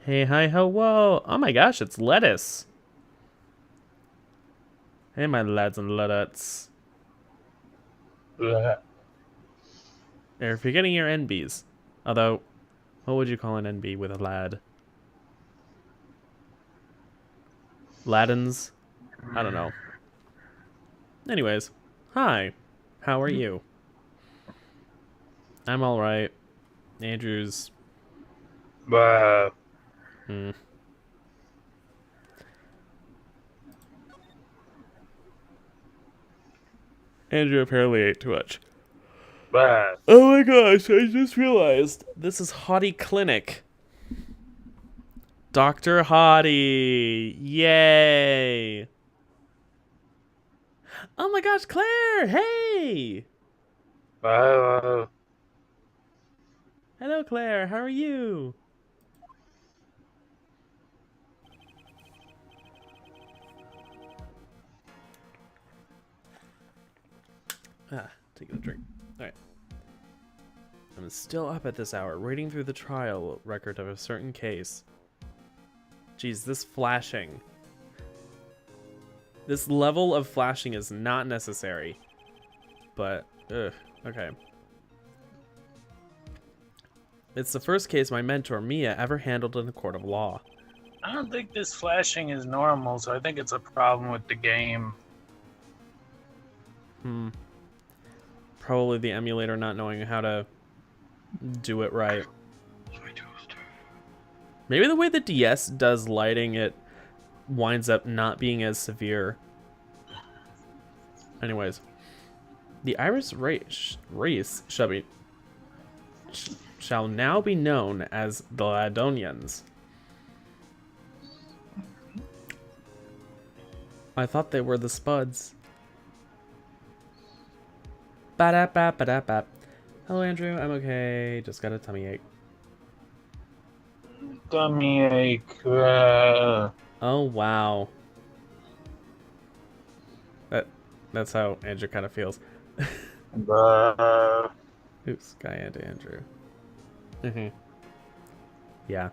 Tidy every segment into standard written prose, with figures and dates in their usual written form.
Hey, hi, hello. Oh my gosh, it's lettuce. Hey, my lads and ladettes. You're forgetting your NBs. Although, what would you call an NB with a lad? Ladins? I don't know. Anyways, hi. How are you? I'm alright. Andrew's... Andrew apparently ate too much. Oh my gosh, I just realized this is Hottie Clinic. Dr. Hottie. Yay. Oh my gosh, Claire. Hey. Hello, Hello, Claire. How are you? Taking a drink. Alright. I'm still up at this hour, reading through the trial record of a certain case. Jeez, this flashing. This level of flashing is not necessary. But, okay. It's the first case my mentor, Mia, ever handled in a court of law. I don't think this flashing is normal, so I think it's a problem with the game. Probably the emulator not knowing how to do it right. Maybe the way the DS does lighting, it winds up not being as severe. Anyways, the Irish race shall now be known as the Ladonians. I thought they were the Spuds. Ba-da-ba-ba-da-ba. Hello, Andrew. I'm okay. Just got a tummy ache. Tummy ache. Oh, wow. That's how Andrew kind of feels. Oops, Guy and Andrew. Yeah.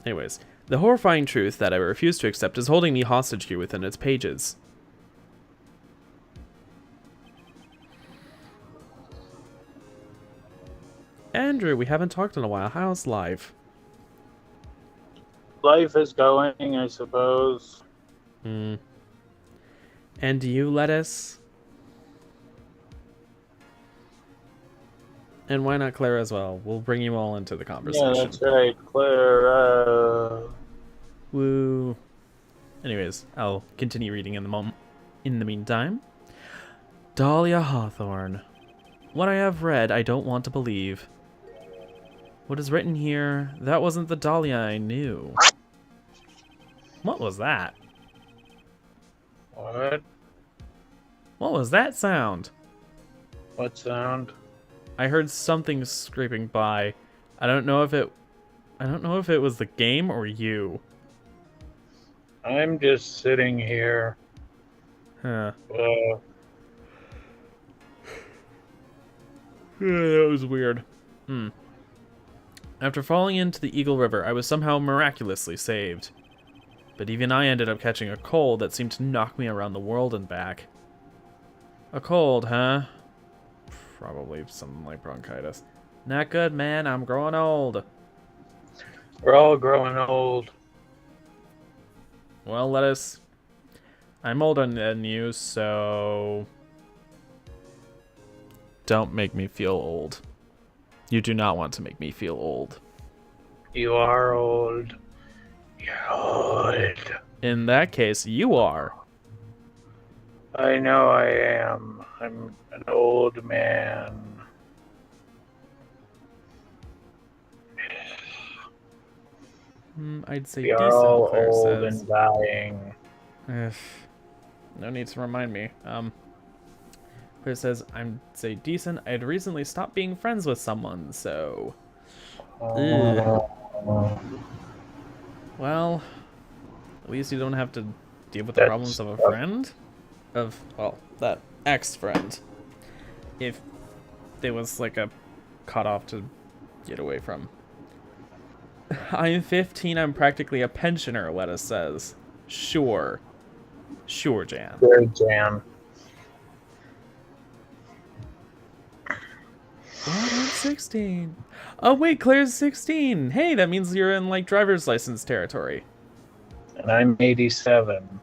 Anyways, the horrifying truth that I refuse to accept is holding me hostage here within its pages. Andrew, we haven't talked in a while. How's life? Life is going, I suppose. And you, Lettuce? And why not Claire as well? We'll bring you all into the conversation. Yeah, that's right, Claire. Woo. Anyways, I'll continue reading in the meantime. Dahlia Hawthorne. What I have read, I don't want to believe. What is written here, that wasn't the Dahlia I knew. What was that? What? What was that sound? What sound? I heard something scraping by. I don't know if it was the game or you. I'm just sitting here. Huh. That was weird. After falling into the Eagle River, I was somehow miraculously saved. But even I ended up catching a cold that seemed to knock me around the world and back. A cold, huh? Probably something like bronchitis. Not good, man. I'm growing old. We're all growing old. Well, Lettuce, I'm older than you, so don't make me feel old. You do not want to make me feel old. You are old. You're old. In that case, you are. I know I am. I'm an old man. I'd say We are decent, all Claire old says. and dying. No need to remind me. Claire says, I'd say decent. I'd recently stopped being friends with someone, so... Ugh. Well, at least you don't have to deal with the problems of a friend. Well, that ex-friend. If there was like a cutoff to get away from. I'm 15, I'm practically a pensioner, Lettuce says. Sure. Sure, Jan. Very Jan. What? I'm 16. Oh, wait, Claire's 16. Hey, that means you're in, like, driver's license territory. And I'm 87.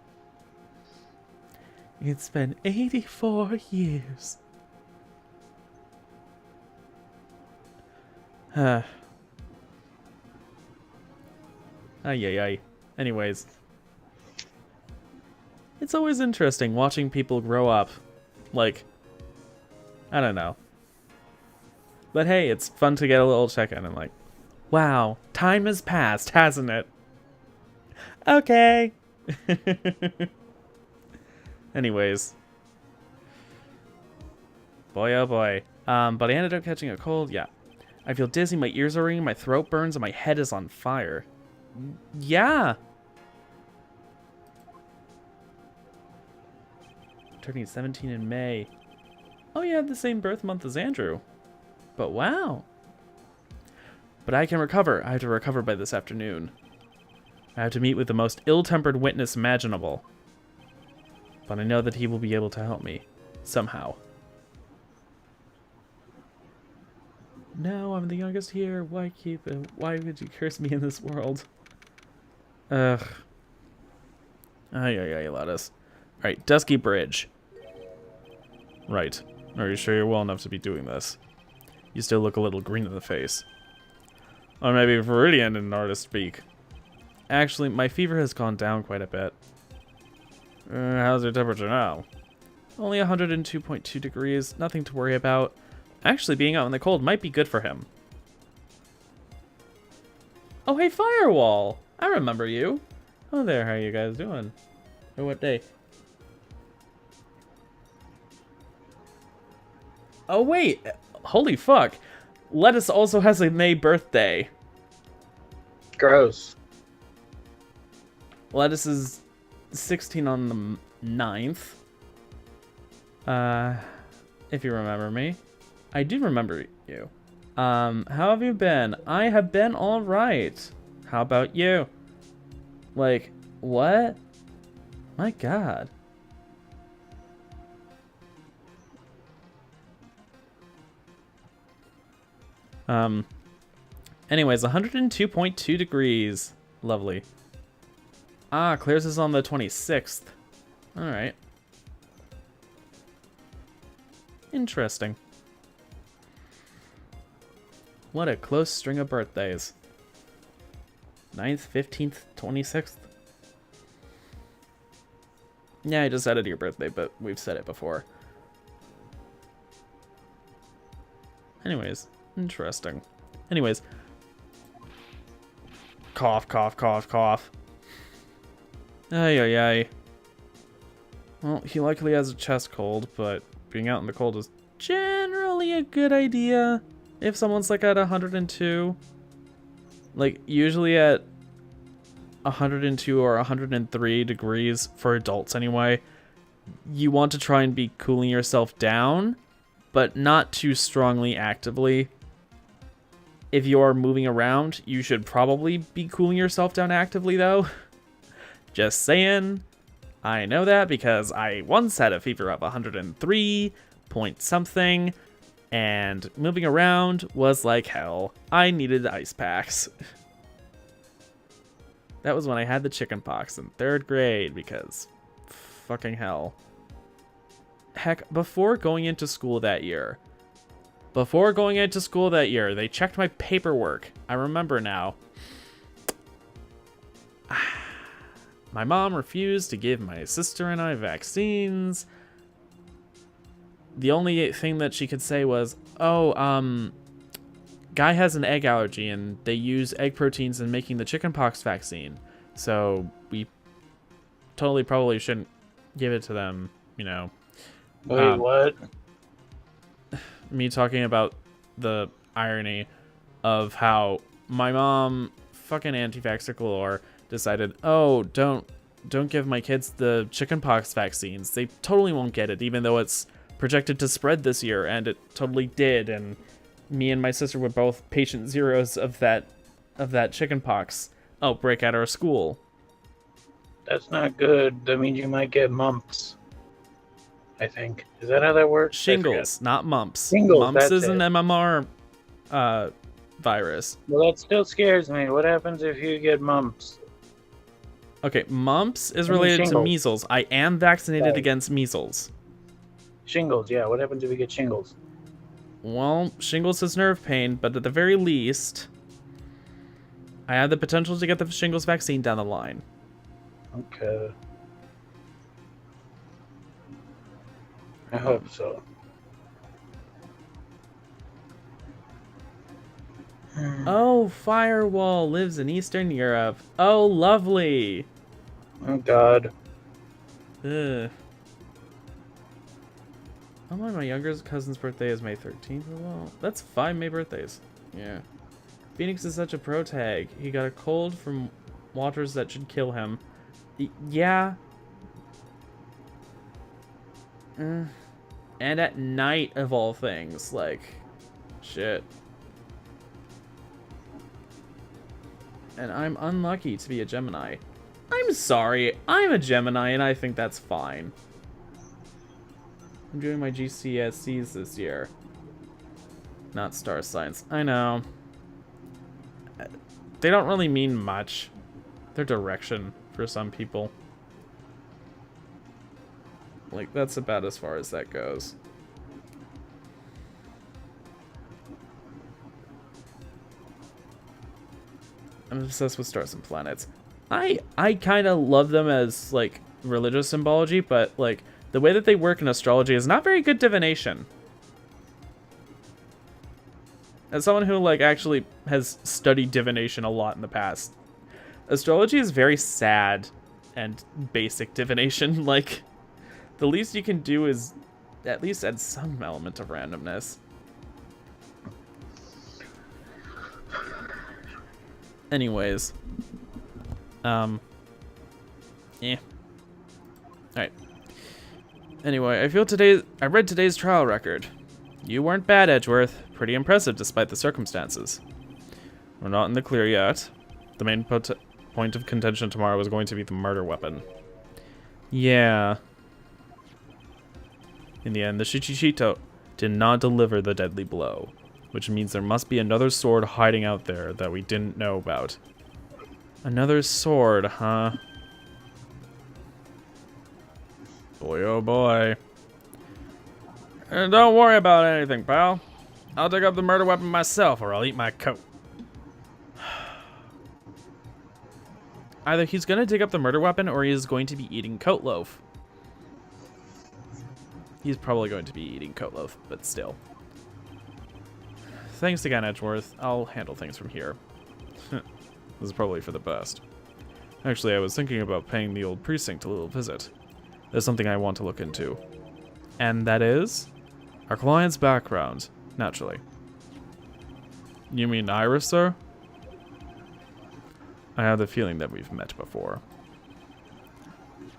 It's been 84 years. Ay, ay, ay. Anyways. It's always interesting watching people grow up. Like, I don't know. But hey, it's fun to get a little check-in and like, wow, time has passed, hasn't it? Okay. Anyways. Boy, oh boy. But I ended up catching a cold, yeah. I feel dizzy, my ears are ringing, my throat burns, and my head is on fire. Yeah. Turning 17 in May. Oh, you have the same birth month as Andrew. But wow. But I can recover. I have to recover by this afternoon. I have to meet with the most ill-tempered witness imaginable. But I know that he will be able to help me. Somehow. No, I'm the youngest here. Why would you curse me in this world? Ugh. Ay, Lettuce. Alright, Dusky Bridge. Right. Are you sure you're well enough to be doing this? You still look a little green in the face. Or maybe Viridian in artist speak. Actually, my fever has gone down quite a bit. How's your temperature now? Only 102.2 degrees. Nothing to worry about. Actually, being out in the cold might be good for him. Oh, hey, Firewall! I remember you. Oh, there. How you guys doing? Oh, what day? Oh, wait. Holy fuck. Lettuce also has a May birthday. Gross. Lettuce is 16 on the 9th. If you remember me. I do remember you. How have you been? I have been alright. How about you? Like, what? My god. Anyways, 102.2 degrees. Lovely. Ah, Claire's is on the 26th. Alright. Interesting. What a close string of birthdays. 9th, 15th, 26th. Yeah, I just added your birthday, but we've said it before. Anyways, interesting. Anyways. Cough, cough, cough, cough. Ay, ay, ay. Well, he likely has a chest cold, but being out in the cold is generally a good idea. If someone's like at 102. Like, usually at 102 or 103 degrees for adults anyway, you want to try and be cooling yourself down, but not too strongly actively. If you are moving around, you should probably be cooling yourself down actively though. Just saying. I know that because I once had a fever of 103 point something, and moving around was like hell. I needed ice packs. That was when I had the chicken pox in 3rd grade because fucking hell. Heck, before going into school that year, they checked my paperwork. I remember now. My mom refused to give my sister and I vaccines. The only thing that she could say was, oh, guy has an egg allergy and they use egg proteins in making the chickenpox vaccine. So we totally probably shouldn't give it to them, you know. Wait, what? Me talking about the irony of how my mom, fucking anti-vaxxer galore, decided, oh, don't give my kids the chickenpox vaccines. They totally won't get it, even though it's projected to spread this year, and it totally did. And me and my sister were both patient zeros of that chickenpox outbreak at our school. That's not good. That means you might get mumps. I think. Is that how that works? Shingles, not mumps. Shingles, Mumps is it. an MMR virus. Well, that still scares me. What happens if you get mumps? Okay, mumps is related to measles. I am vaccinated against measles. Shingles, yeah. What happens if you get shingles? Well, shingles is nerve pain, but at the very least, I have the potential to get the shingles vaccine down the line. Okay. I hope so. Oh, Firewall lives in Eastern Europe. Oh, lovely. Oh, God. Ugh. Oh, my younger cousin's birthday is May 13th as well. That's 5 May birthdays. Yeah. Phoenix is such a pro tag. He got a cold from waters that should kill him. Yeah. And at night, of all things. Like, shit. And I'm unlucky to be a Gemini. I'm sorry. I'm a Gemini, and I think that's fine. I'm doing my GCSEs this year. Not star signs. I know. They don't really mean much. They're direction for some people. Like, that's about as far as that goes. I'm obsessed with stars and planets. I kind of love them as, like, religious symbology, but, like, the way that they work in astrology is not very good divination. As someone who, like, actually has studied divination a lot in the past, astrology is very sad and basic divination. Like, the least you can do is at least add some element of randomness. Anyways. Yeah. Alright. Anyway, I read today's trial record. You weren't bad, Edgeworth. Pretty impressive despite the circumstances. We're not in the clear yet. The main point of contention tomorrow is going to be the murder weapon. Yeah. In the end, the Shichichito did not deliver the deadly blow, which means there must be another sword hiding out there that we didn't know about. Another sword, huh? Boy, oh boy. And don't worry about anything, pal. I'll dig up the murder weapon myself, or I'll eat my coat. Either he's gonna dig up the murder weapon, or he is going to be eating coat loaf. He's probably going to be eating coat loaf, but still. Thanks again, Edgeworth. I'll handle things from here. This is probably for the best. Actually, I was thinking about paying the old precinct a little visit. There's something I want to look into. And that is? Our client's background, naturally. You mean Iris, sir? I have the feeling that we've met before.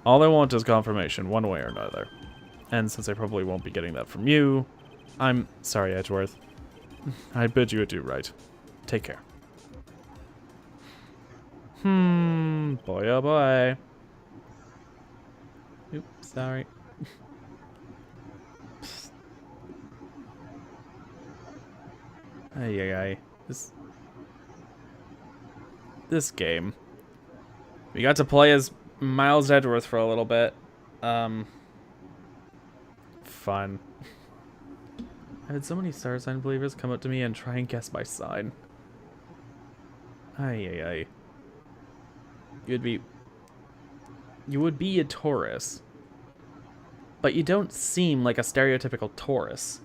All I want is confirmation, one way or another. And since I probably won't be getting that from you, I'm sorry, Edgeworth. I bid you adieu, right? Take care. Boy oh boy. Oops, sorry. Ay, ay, ay. This game. We got to play as Miles Edgeworth for a little bit. Fun. I had so many star sign believers come up to me and try and guess my sign. Ay, ay, ay. You would be a Taurus. But you don't seem like a stereotypical Taurus.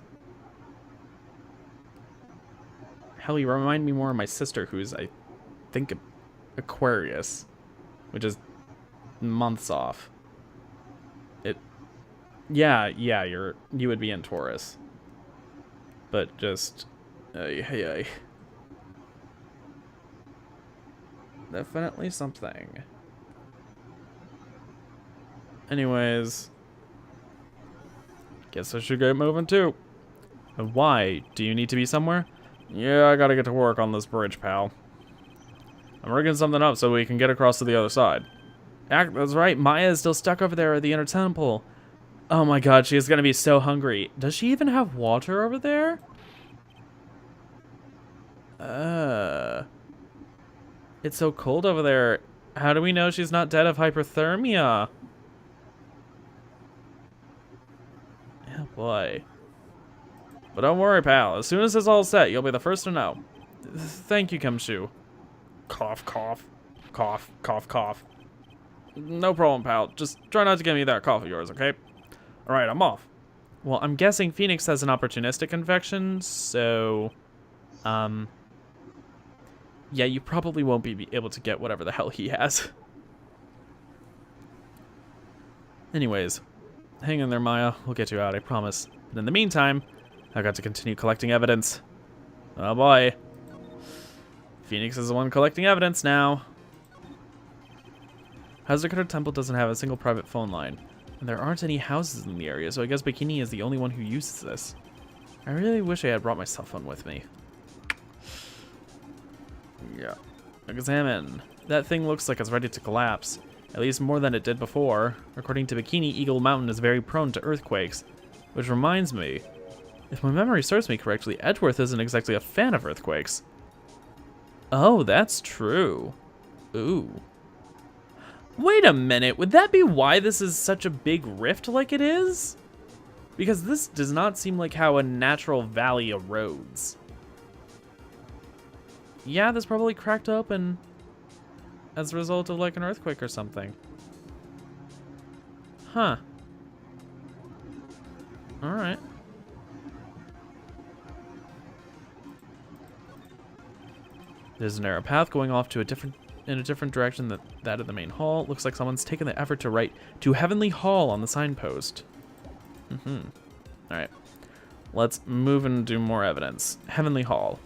Hell, you remind me more of my sister, who's, I think, Aquarius. Which is months off. Yeah, you would be in Taurus. But just, ay. Definitely something. Anyways, guess I should get moving too. Why? Do you need to be somewhere? Yeah, I gotta get to work on this bridge, pal. I'm rigging something up so we can get across to the other side. That's right, Maya is still stuck over there at the inner temple. Oh my god, she is gonna be so hungry. Does she even have water over there? It's so cold over there. How do we know she's not dead of hypothermia? Oh boy. But don't worry, pal. As soon as it's all set, you'll be the first to know. Thank you, Kimshu. Cough, cough. Cough, cough, cough. No problem, pal. Just try not to give me that cough of yours, okay? Alright, I'm off. Well, I'm guessing Phoenix has an opportunistic infection, so... yeah, you probably won't be able to get whatever the hell he has. Anyways, hang in there, Maya. We'll get you out, I promise. But in the meantime, I've got to continue collecting evidence. Oh boy. Phoenix is the one collecting evidence now. Hazakura Temple doesn't have a single private phone line. And there aren't any houses in the area, so I guess Bikini is the only one who uses this. I really wish I had brought my cell phone with me. Yeah. Examine. That thing looks like it's ready to collapse. At least more than it did before. According to Bikini, Eagle Mountain is very prone to earthquakes. Which reminds me, if my memory serves me correctly, Edgeworth isn't exactly a fan of earthquakes. Oh, that's true. Ooh. Wait a minute, would that be why this is such a big rift like it is? Because this does not seem like how a natural valley erodes. Yeah, this probably cracked open as a result of like an earthquake or something. Huh. Alright. There's a narrow path going off to in a different direction than that of the main hall. Looks like someone's taken the effort to write to Heavenly Hall on the signpost. Alright. Let's move and do more evidence. Heavenly Hall.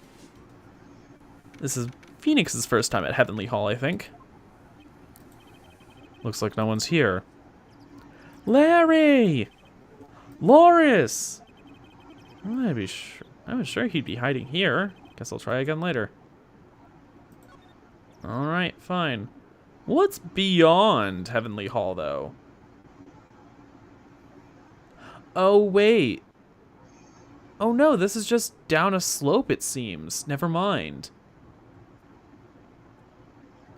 This is Phoenix's first time at Heavenly Hall, I think. Looks like no one's here. Larry! Loris! I was sure he'd be hiding here. Guess I'll try again later. Alright, fine. What's beyond Heavenly Hall, though? Oh, wait. Oh no, this is just down a slope, it seems. Never mind.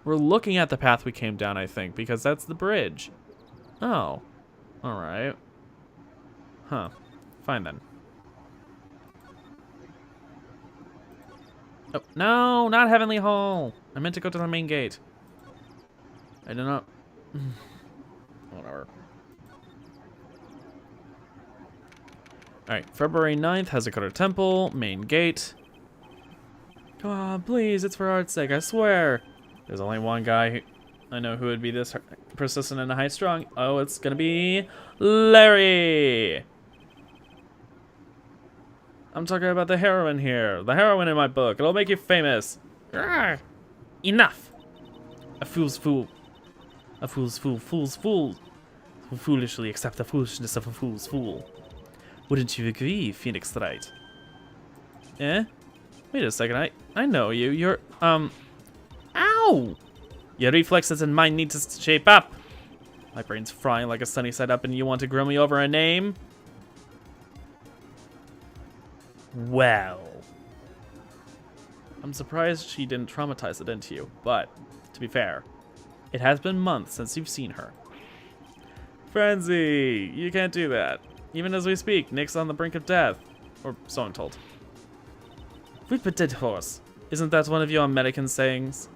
We're looking at the path we came down, I think, because that's the bridge. Oh. Alright. Huh. Fine then. Oh, no, not Heavenly Hall. I meant to go to the main gate. I do not... Whatever. Alright, February 9th, Hazakura Temple, main gate. Come on, please, it's for art's sake, I swear. There's only one guy who I know who would be this persistent and high strung. Oh, it's gonna be Larry! I'm talking about the heroine here. The heroine in my book. It'll make you famous. Arrgh. Enough! A fool's fool. A fool's fool. Fool's fool. Who foolishly accept the foolishness of a fool's fool. Wouldn't you agree, Phoenix Wright? Eh? Wait a second. I know you. You're, Ow! Your reflexes and mine need to shape up. My brain's frying like a sunny side up and you want to grill me over a name? Well. I'm surprised she didn't traumatize it into you, but, to be fair, it has been months since you've seen her. Frenzy! You can't do that. Even as we speak, Nick's on the brink of death. Or so I'm told. Whip a dead horse. Isn't that one of your American sayings?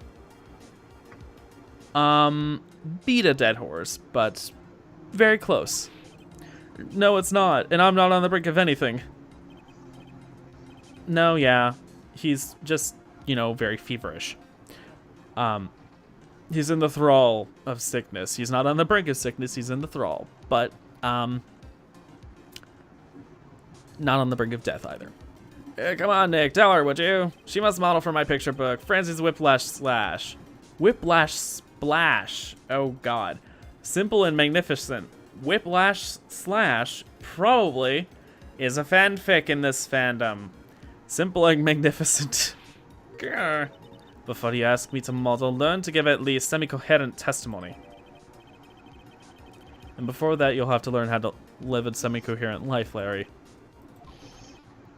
Beat a dead horse, but very close. No, it's not, and I'm not on the brink of anything. No, yeah. He's just, you know, very feverish. He's in the thrall of sickness. He's not on the brink of sickness, he's in the thrall. But, not on the brink of death either. Come on, Nick, tell her, would you? She must model for my picture book. Francis Whiplash Slash. Whiplash Splash. Oh, God. Simple and magnificent. Whiplash Slash probably is a fanfic in this fandom. Simple and magnificent. Grr. Before you ask me to model, learn to give at least semi-coherent testimony. And before that, you'll have to learn how to live a semi-coherent life, Larry.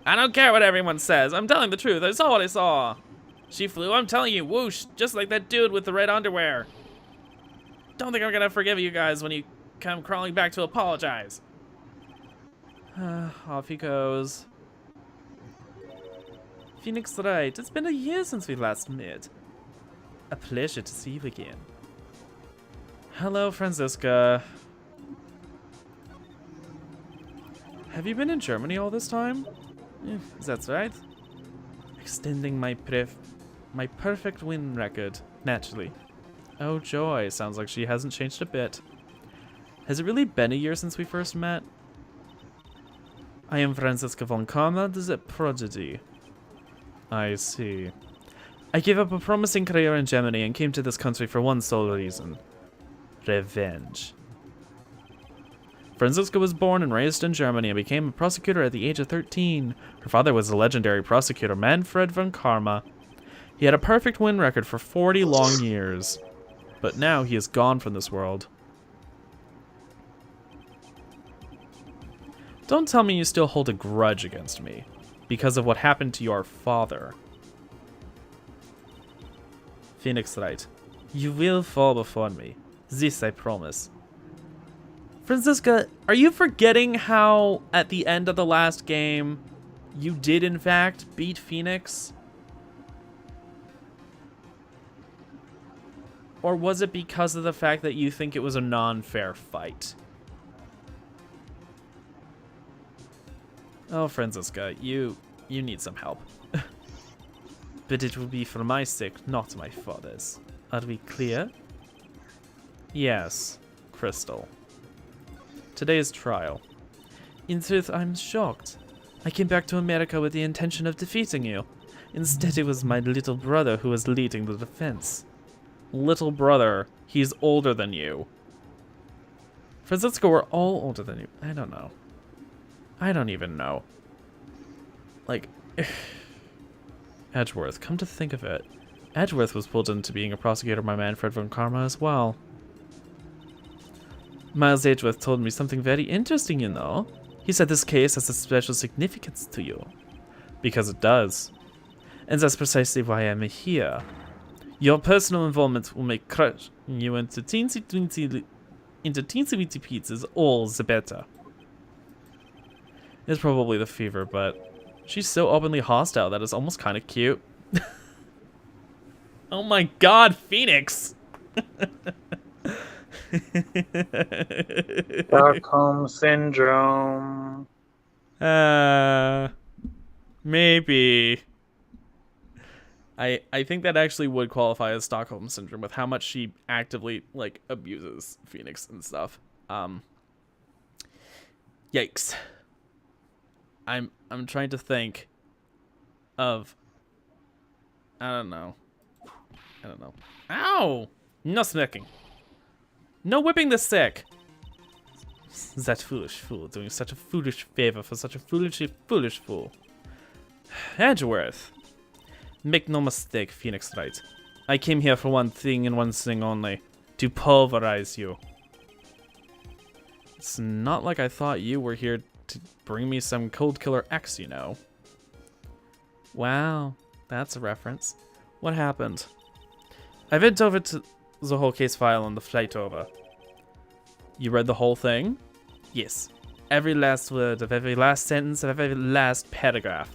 I don't care what everyone says. I'm telling the truth. I saw what I saw. She flew, I'm telling you, whoosh, just like that dude with the red underwear. Don't think I'm gonna forgive you guys when you come crawling back to apologize. Off he goes. Phoenix Wright, it's been a year since we last met. A pleasure to see you again. Hello, Franziska. Have you been in Germany all this time? That's right. Extending my perfect win record, naturally. Oh joy, sounds like she hasn't changed a bit. Has it really been a year since we first met? I am Franziska von Karma, the prodigy. I see. I gave up a promising career in Germany and came to this country for one sole reason. Revenge. Franziska was born and raised in Germany and became a prosecutor at the age of 13. Her father was the legendary prosecutor Manfred von Karma. He had a perfect win record for 40 long years. But now he is gone from this world. Don't tell me you still hold a grudge against me because of what happened to your father. Phoenix Wright, you will fall before me. This I promise. Franziska, are you forgetting how at the end of the last game you did in fact beat Phoenix? Or was it because of the fact that you think it was a non-fair fight? Oh, Franziska, you need some help. But it will be for my sake, not my father's. Are we clear? Yes, Crystal. Today's trial. In truth, I'm shocked. I came back to America with the intention of defeating you. Instead, it was my little brother who was leading the defense. Little brother, he's older than you. Franziska, we're all older than you. I don't know. I don't even know. Like, Edgeworth, come to think of it. Edgeworth was pulled into being a prosecutor by Manfred von Karma as well. Miles Edgeworth told me something very interesting, you know. He said this case has a special significance to you. Because it does. And that's precisely why I'm here. Your personal involvement will make crushing you into teensy weensy pieces all the better. It's probably the fever, but she's so openly hostile that it's almost kind of cute. Oh my god, Phoenix! Stockholm Syndrome. Maybe. I think that actually would qualify as Stockholm Syndrome with how much she actively, like, abuses Phoenix and stuff. Yikes. I'm trying to think of... I don't know. Ow! No smacking. No whipping the sick. That foolish fool doing such a foolish favor for such a foolish fool. Edgeworth. Make no mistake, Phoenix Wright. I came here for one thing and one thing only. To pulverize you. It's not like I thought you were here to bring me some cold killer X, you know. Wow, that's a reference. What happened? I went over to the whole case file on the flight over. You read the whole thing? Yes. Every last word of every last sentence of every last paragraph.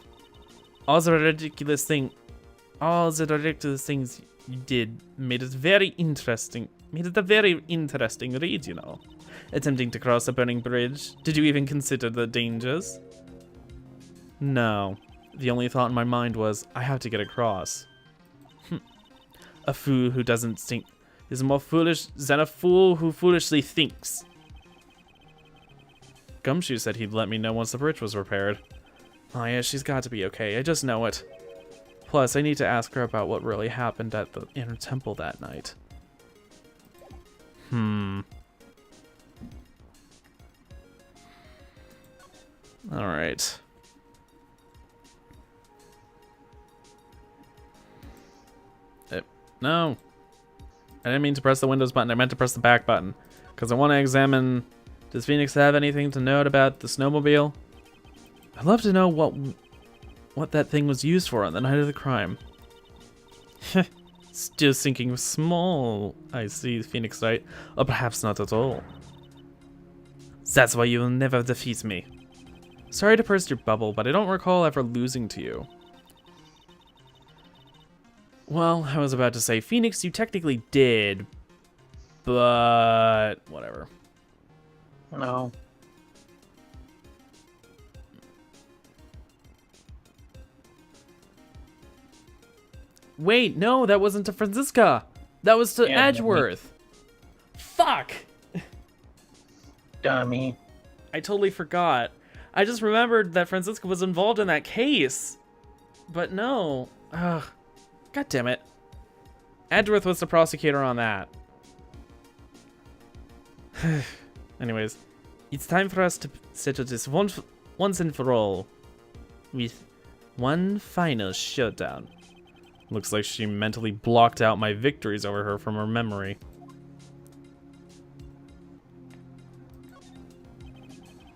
All the ridiculous things you did made it very interesting. Made it a very interesting read, you know. Attempting to cross a burning bridge. Did you even consider the dangers? No. The only thought in my mind was, I have to get across. A fool who doesn't think is more foolish than a fool who foolishly thinks. Gumshoe said he'd let me know once the bridge was repaired. Oh yeah, she's got to be okay. I just know it. Plus, I need to ask her about what really happened at the inner temple that night. Alright. No. I didn't mean to press the Windows button. I meant to press the back button. Because I want to examine... Does Phoenix have anything to note about the snowmobile? I'd love to know what that thing was used for on the night of the crime. Still thinking small, I see, Phoenix Wright. Or perhaps not at all. That's why you will never defeat me. Sorry to burst your bubble, but I don't recall ever losing to you. Well, I was about to say, Phoenix, you technically did, but whatever. No. Wait, no, that wasn't to Franziska. That was to Edgeworth. Fuck! Dummy. I totally forgot. I just remembered that Franziska was involved in that case. But no. Ugh. God damn it. Edgeworth was the prosecutor on that. Anyways, it's time for us to settle this once and for all with one final showdown. Looks like she mentally blocked out my victories over her from her memory.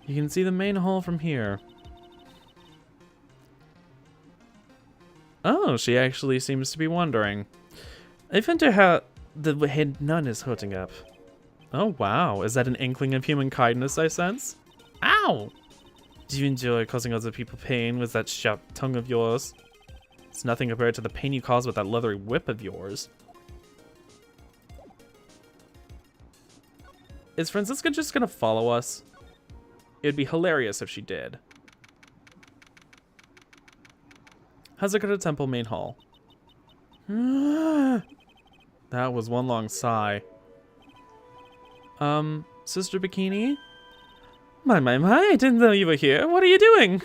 You can see the main hall from here. Oh, she actually seems to be wondering. I wonder how the head nun is holding up. Oh wow, is that an inkling of human kindness I sense? Ow! Do you enjoy causing other people pain with that sharp tongue of yours? It's nothing compared to the pain you cause with that leathery whip of yours. Is Franziska just gonna follow us? It'd be hilarious if she did. Hazakura Temple Main Hall. That was one long sigh. Sister Bikini? My, I didn't know you were here. What are you doing?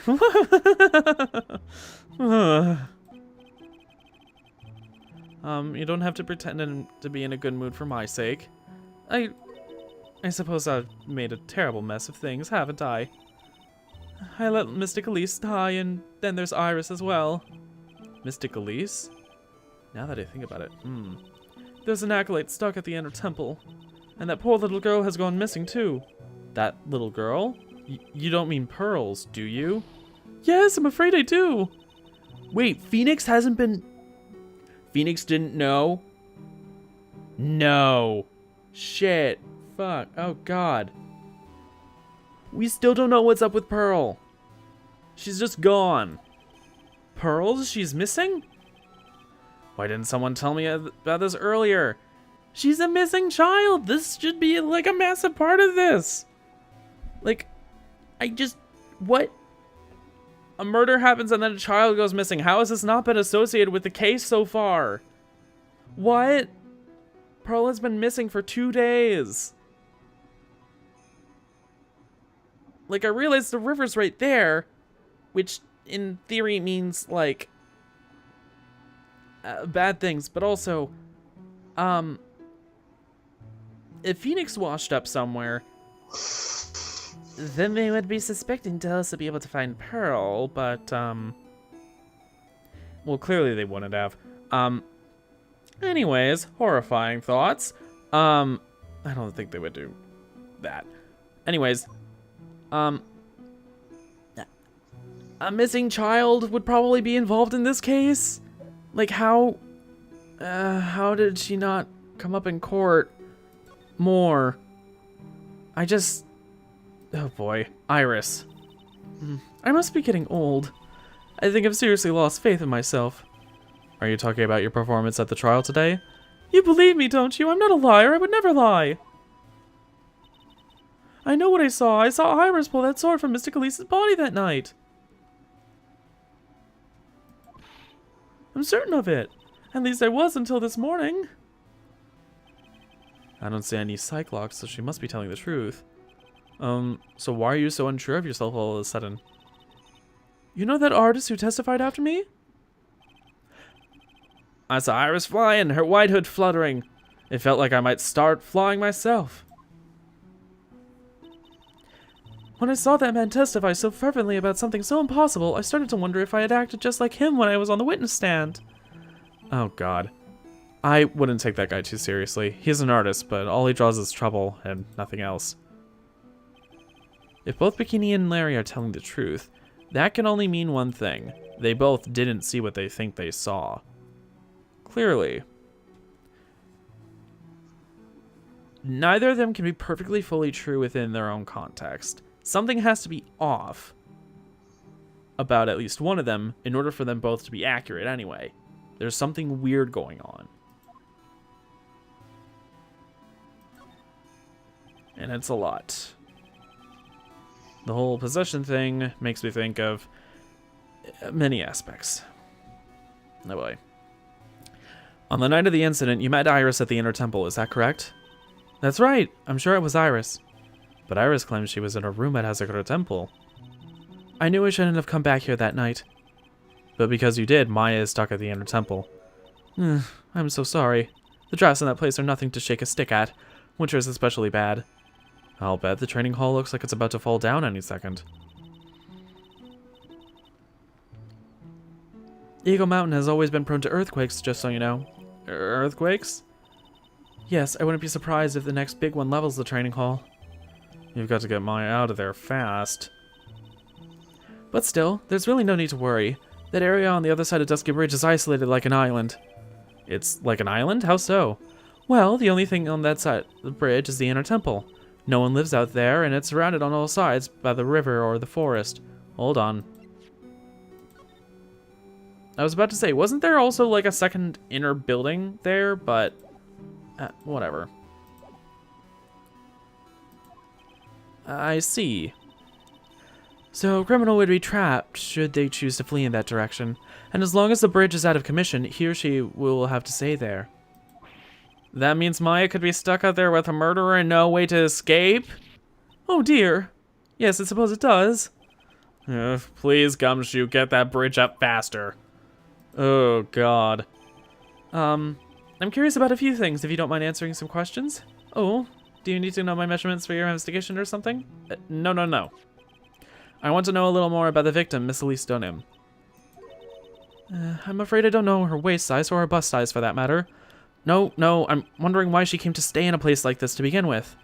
You don't have to pretend to be in a good mood for my sake. I suppose I've made a terrible mess of things, haven't I? I let Mystic Elise die, and then there's Iris as well. Mystic Elise? Now that I think about it, There's an acolyte stuck at the inner temple. And that poor little girl has gone missing too. That little girl? You don't mean Pearls, do you? Yes, I'm afraid I do. Wait, Phoenix hasn't been... Phoenix didn't know? No. Shit. Fuck. Oh, God. We still don't know what's up with Pearl. She's just gone. Pearls? She's missing? Why didn't someone tell me about this earlier? She's a missing child. This should be like a massive part of this. Like, what? A murder happens and then a child goes missing. How has this not been associated with the case so far? What? Pearl has been missing for 2 days. Like, I realized the river's right there, which in theory means, like, bad things, but also, if Phoenix washed up somewhere, then they would be suspecting to also be able to find Pearl, but, well, clearly they wouldn't have. Anyways, horrifying thoughts. I don't think they would do that. Anyways, a missing child would probably be involved in this case. Like, how did she not come up in court more? Oh boy, Iris. I must be getting old. I think I've seriously lost faith in myself. Are you talking about your performance at the trial today? You believe me, don't you? I'm not a liar. I would never lie. I know what I saw. I saw Iris pull that sword from Mystic Elise's body that night. I'm certain of it. At least I was until this morning. I don't see any Cyclops, so she must be telling the truth. So why are you so unsure of yourself all of a sudden? You know that artist who testified after me? I saw Iris flying, her white hood fluttering. It felt like I might start flying myself. When I saw that man testify so fervently about something so impossible, I started to wonder if I had acted just like him when I was on the witness stand. Oh god. I wouldn't take that guy too seriously. He's an artist, but all he draws is trouble and nothing else. If both Bikini and Larry are telling the truth, that can only mean one thing. They both didn't see what they think they saw. Clearly. Neither of them can be perfectly fully true within their own context. Something has to be off about at least one of them in order for them both to be accurate anyway. There's something weird going on. And it's a lot. The whole possession thing makes me think of many aspects. Oh boy. On the night of the incident, you met Iris at the Inner Temple, is that correct? That's right. I'm sure it was Iris. But Iris claims she was in her room at Hazakura Temple. I knew I shouldn't have come back here that night. But because you did, Maya is stuck at the Inner Temple. I'm so sorry. The drafts in that place are nothing to shake a stick at. Winter is especially bad. I'll bet the training hall looks like it's about to fall down any second. Eagle Mountain has always been prone to earthquakes, just so you know. Earthquakes? Yes, I wouldn't be surprised if the next big one levels the training hall. You've got to get Maya out of there fast. But still, there's really no need to worry. That area on the other side of Dusky Bridge is isolated like an island. It's like an island? How so? Well, the only thing on that side of the bridge is the Inner Temple. No one lives out there, and it's surrounded on all sides by the river or the forest. Hold on. I was about to say, wasn't there also like a second inner building there? But, whatever. I see. So, a criminal would be trapped should they choose to flee in that direction. And as long as the bridge is out of commission, he or she will have to stay there. That means Maya could be stuck out there with a murderer and no way to escape? Oh dear. Yes, I suppose it does. Please, Gumshoe, get that bridge up faster. Oh, God. I'm curious about a few things, if you don't mind answering some questions. Oh, do you need to know my measurements for your investigation or something? No. I want to know a little more about the victim, Miss Elise Donim. I'm afraid I don't know her waist size or her bust size for that matter. No, I'm wondering why she came to stay in a place like this to begin with.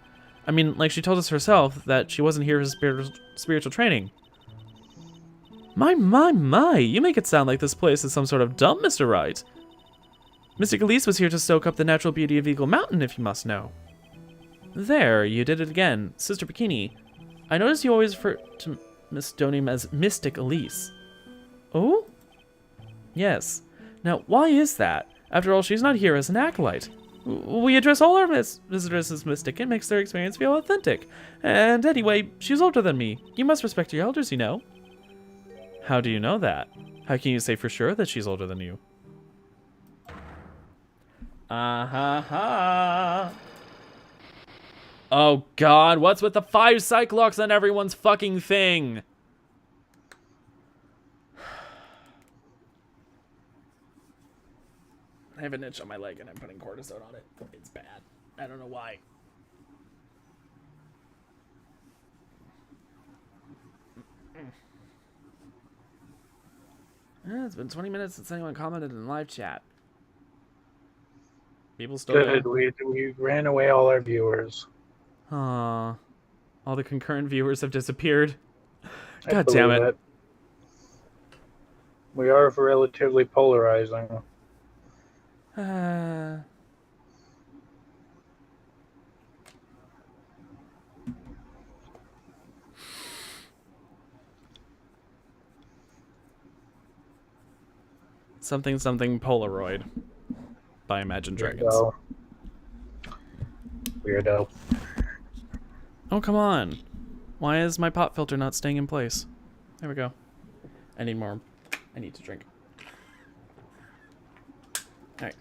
I mean, like she told us herself that she wasn't here for spiritual training. My, you make it sound like this place is some sort of dump, Mr. Wright. Mystic Elise was here to soak up the natural beauty of Eagle Mountain, if you must know. There, you did it again. Sister Bikini, I noticed you always refer to Miss Donim as Mystic Elise. Oh? Yes. Now, why is that? After all, she's not here as an acolyte. We address all our visitors as mystic. It makes their experience feel authentic. And anyway, she's older than me. You must respect your elders, you know. How do you know that? How can you say for sure that she's older than you? Oh god, what's with the 5 Cyclops on everyone's fucking thing? I have an itch on my leg and I'm putting cortisone on it. It's bad. I don't know why. It's been 20 minutes since anyone commented in live chat. People still Good. We ran away all our viewers. Aww. All the concurrent viewers have disappeared. I God damn believe it. We are relatively polarizing. Something something Polaroid by Imagine Dragons. Weirdo. Weirdo. Oh, come on. Why is my pop filter not staying in place? There we go. I need more. I need to drink. Alright.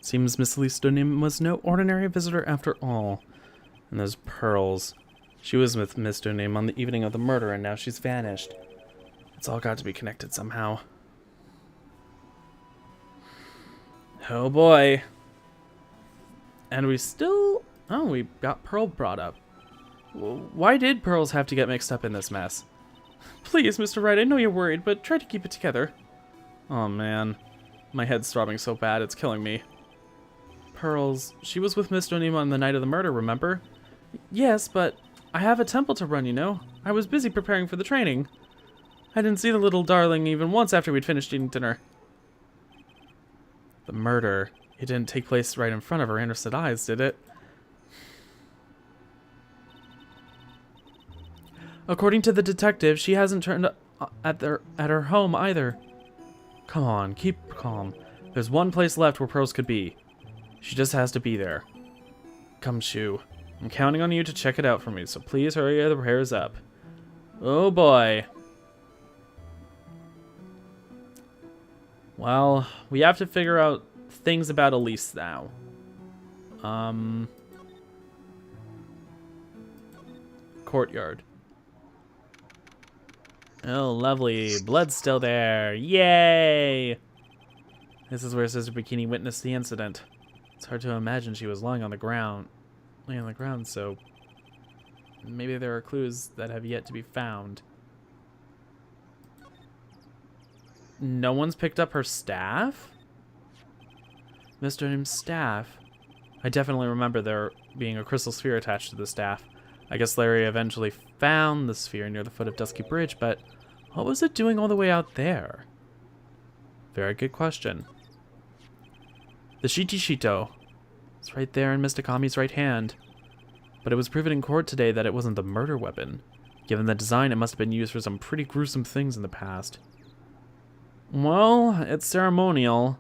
Seems Miss Listonim was no ordinary visitor after all. And those pearls. She was with Miss Donim on the evening of the murder, and now she's vanished. It's all got to be connected somehow. Oh boy. And we still... Oh, we got Pearl brought up. Why did pearls have to get mixed up in this mess? Please, Mr. Wright, I know you're worried, but try to keep it together. Oh man. My head's throbbing so bad, it's killing me. Pearls, she was with Miss Donim on the night of the murder, remember? Yes, but I have a temple to run, you know. I was busy preparing for the training. I didn't see the little darling even once after we'd finished eating dinner. The murder, it didn't take place right in front of her interested eyes, did it? According to the detective, she hasn't turned up at her home either. Come on, keep calm. There's one place left where Pearls could be. She just has to be there. Come, Shu. I'm counting on you to check it out for me, so please hurry the prayers up. Oh boy. Well, we have to figure out things about Elise now. Courtyard. Oh, lovely. Blood's still there. Yay! This is where Sister Bikini witnessed the incident. It's hard to imagine she was lying on the ground. So maybe there are clues that have yet to be found. No one's picked up her staff? Mr. Nim's staff? I definitely remember there being a crystal sphere attached to the staff. I guess Larry eventually found the sphere near the foot of Dusky Bridge, but what was it doing all the way out there? Very good question. The Shito. It's right there in Mr. Kami's right hand. But it was proven in court today that it wasn't the murder weapon. Given the design, it must have been used for some pretty gruesome things in the past. Well, it's ceremonial.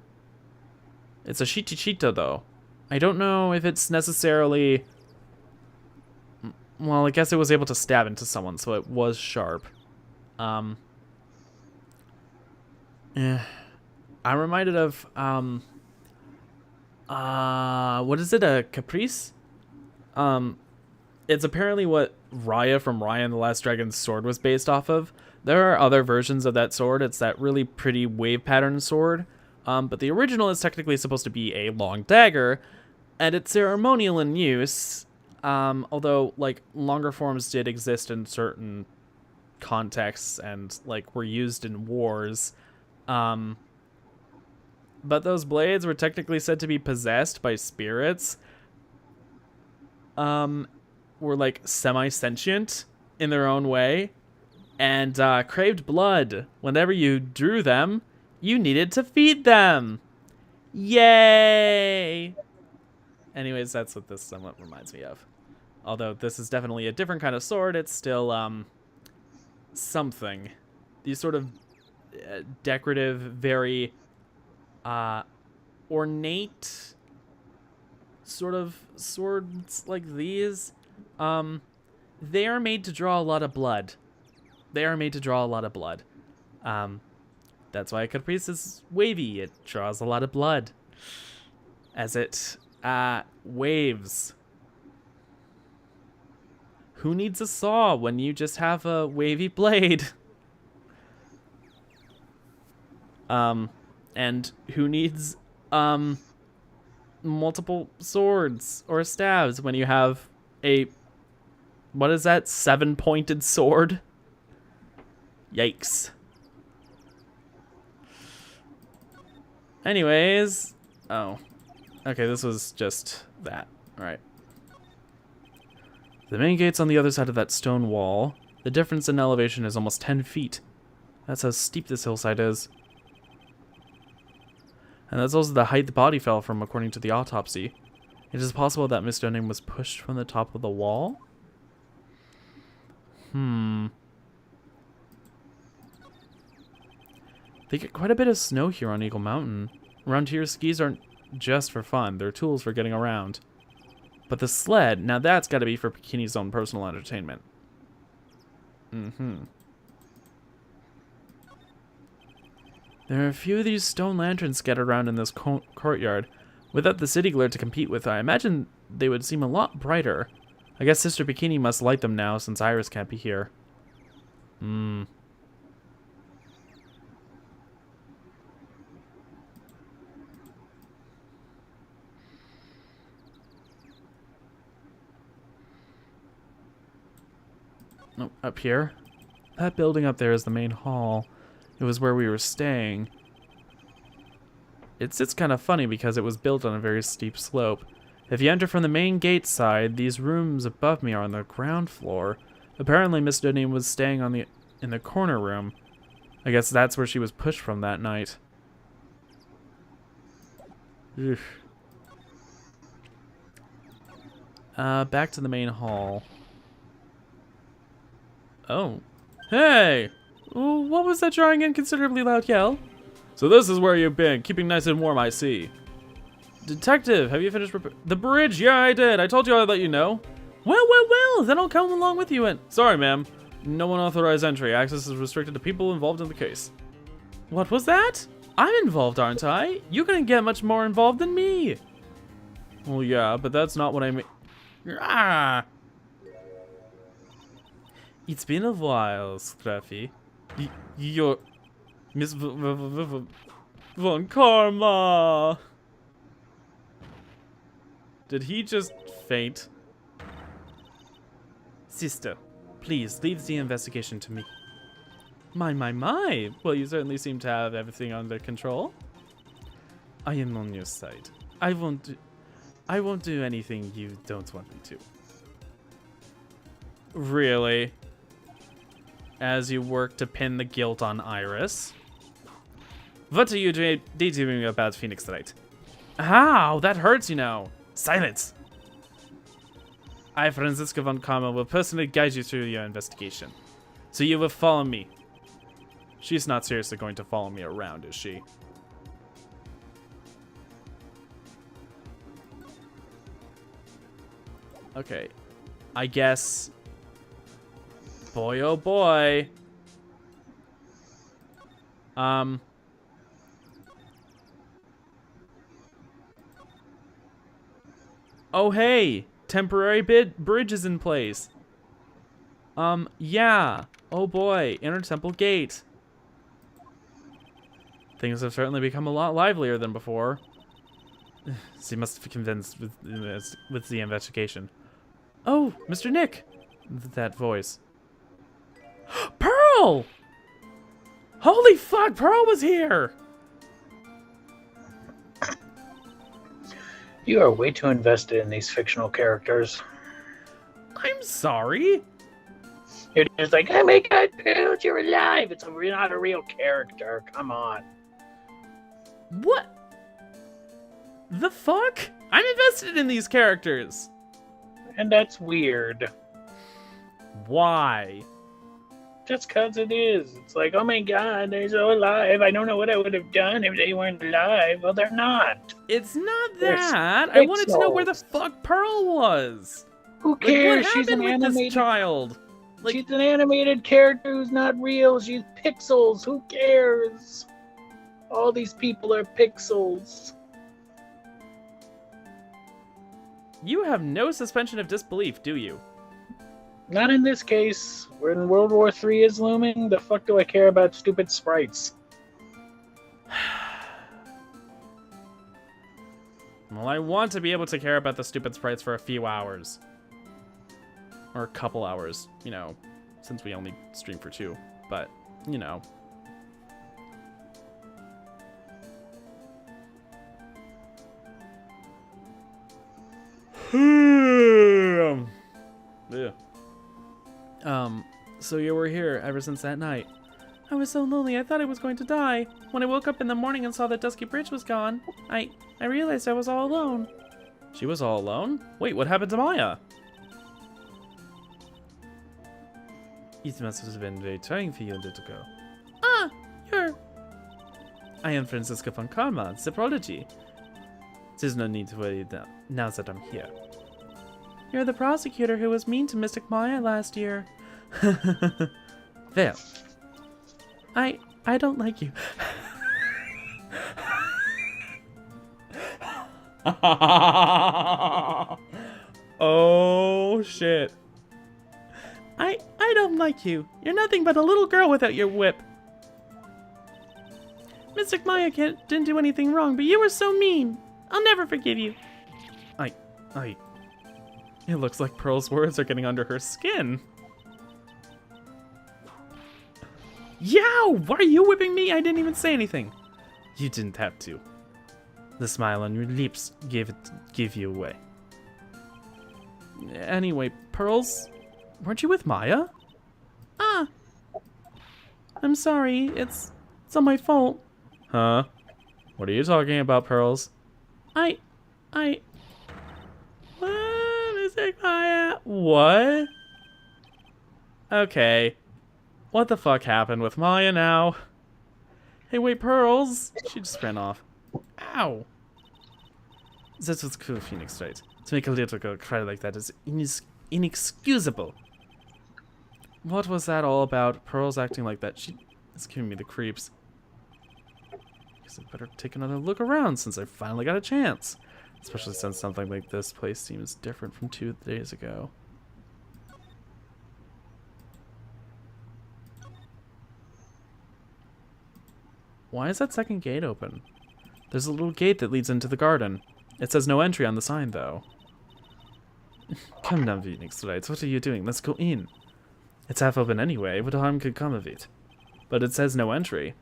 It's a Shito, though. I don't know if it's necessarily... Well, I guess it was able to stab into someone, so it was sharp. I'm reminded of, what is it, a Caprice? It's apparently what Raya from Raya and the Last Dragon's sword was based off of. There are other versions of that sword. It's that really pretty wave pattern sword. But the original is technically supposed to be a long dagger, and it's ceremonial in use. Although, like, longer forms did exist in certain contexts and, like, were used in wars. But those blades were technically said to be possessed by spirits. Were, like, semi-sentient in their own way. And, craved blood. Whenever you drew them, you needed to feed them. Yay! Anyways, that's what this somewhat reminds me of. Although this is definitely a different kind of sword, it's still, something. These sort of decorative, very, ornate sort of swords like these, they are made to draw a lot of blood. That's why Caprice is wavy. It draws a lot of blood as it, waves. Who needs a saw when you just have a wavy blade? And who needs, multiple swords or stabs when you have a, what is that, 7-pointed sword? Yikes. Anyways, oh, okay, this was just that. All right. The main gate's on the other side of that stone wall. The difference in elevation is almost 10 feet. That's how steep this hillside is. And that's also the height the body fell from, according to the autopsy. It is possible that Miss Dunning was pushed from the top of the wall? They get quite a bit of snow here on Eagle Mountain. Around here, skis aren't just for fun. They're tools for getting around. But the sled, now that's got to be for Bikini's own personal entertainment. There are a few of these stone lanterns scattered around in this courtyard. Without the city glare to compete with, I imagine they would seem a lot brighter. I guess Sister Bikini must light them now since Iris can't be here. Oh, up here? That building up there is the main hall. It was where we were staying. It's kind of funny because it was built on a very steep slope. If you enter from the main gate side, these rooms above me are on the ground floor. Apparently Miss Dunning was staying in the corner room. I guess that's where she was pushed from that night. Oof. Back to the main hall. Oh. Hey! What was that jarring and considerably loud yell? So this is where you've been, keeping nice and warm, I see. Detective, have you finished the bridge? Yeah, I did. I told you I'd let you know. Well, then I'll come along with you and... Sorry, ma'am. No one authorized entry. Access is restricted to people involved in the case. What was that? I'm involved, aren't I? You couldn't get much more involved than me. Well, yeah, but that's not what I mean. Ah! It's been a while, Scruffy. You're... Miss Von Karma! Did he just faint? Sister, please leave the investigation to me. My. Well, you certainly seem to have everything under control. I am on your side. I won't do anything you don't want me to. Really? As you work to pin the guilt on Iris. What are you daydreaming about, Phoenix Wright? Ow, that hurts, you know. Silence. I, Franziska von Karma, will personally guide you through your investigation. So you will follow me. She's not seriously going to follow me around, is she? Okay. I guess... Boy, oh boy. Oh, hey. Temporary bridge is in place. Yeah. Oh boy. Inner Temple Gate. Things have certainly become a lot livelier than before. She must be convinced with the investigation. Oh, Mr. Nick. That voice. Pearl! Holy fuck, Pearl was here! You are way too invested in these fictional characters. I'm sorry. You're just like, oh my god, Pearl, you're alive. It's not a real character. Come on. What? The fuck? I'm invested in these characters. And that's weird. Why? Just cause it is. It's like, oh my god, they're so alive. I don't know what I would have done if they weren't alive. Well, they're not. It's not that. I wanted to know where the fuck Pearl was. Who cares? Like, what She's an happened with this animated child. Like, she's an animated character who's not real. She's pixels. Who cares? All these people are pixels. You have no suspension of disbelief, do you? Not in this case. When World War III is looming, the fuck do I care about stupid sprites? Well, I want to be able to care about the stupid sprites for a few hours. Or a couple hours, you know, since we only stream for 2. But, you know. Ugh. So you were here ever since that night. I was so lonely, I thought I was going to die. When I woke up in the morning and saw that Dusky Bridge was gone, I realized I was all alone. She was all alone? Wait, what happened to Maya? It must have been very trying for you, little girl. Ah, I am Francisca von Karma, the prodigy. There's no need to worry now that I'm here. You're the prosecutor who was mean to Mystic Maya last year. Well, I don't like you. Oh shit. I don't like you. You're nothing but a little girl without your whip. Mystic Maya didn't do anything wrong, but you were so mean. I'll never forgive you. It looks like Pearl's words are getting under her skin. Yow! Why are you whipping me? I didn't even say anything. You didn't have to. The smile on your lips gave you away. Anyway, Pearls, weren't you with Maya? Ah! I'm sorry, it's all my fault. Huh? What are you talking about, Pearls? What? Mystic Maya? What? Okay. What the fuck happened with Maya now? Hey, wait, Pearls! She just ran off. Ow! That's what's cool, Phoenix Wright. To make a little girl cry like that is inexcusable. What was that all about? Pearls acting like that. It's giving me the creeps. Guess I better take another look around since I finally got a chance. Especially since something like this place seems different from 2 days ago. Why is that second gate open? There's a little gate that leads into the garden. It says no entry on the sign, though. Come now, Phoenix Wright. What are you doing? Let's go in. It's half open anyway. What harm could come of it? But it says no entry.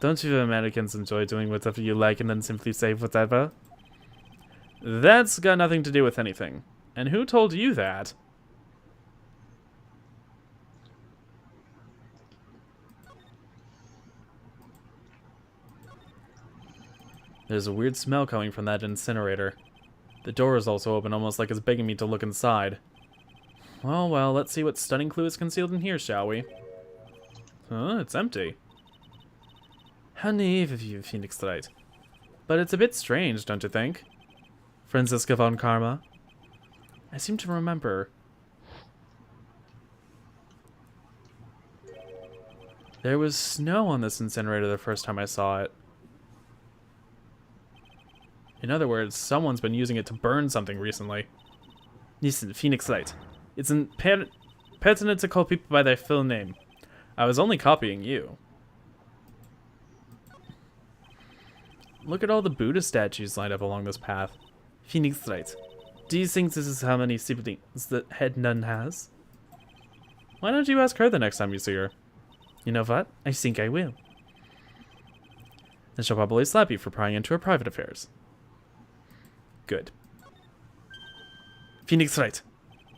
Don't you Americans enjoy doing whatever you like and then simply say whatever? That's got nothing to do with anything. And who told you that? There's a weird smell coming from that incinerator. The door is also open, almost like it's begging me to look inside. Well, let's see what stunning clue is concealed in here, shall we? Huh, it's empty. How naive of you, Phoenix Wright. But it's a bit strange, don't you think? Francisca von Karma? I seem to remember... there was snow on this incinerator the first time I saw it. In other words, someone's been using it to burn something recently. Listen, Phoenix Wright. It's pertinent to call people by their full name. I was only copying you. Look at all the Buddha statues lined up along this path. Phoenix Wright. Do you think this is how many siblings the head nun has? Why don't you ask her the next time you see her? You know what? I think I will. And she'll probably slap you for prying into her private affairs. Good. Phoenix Wright.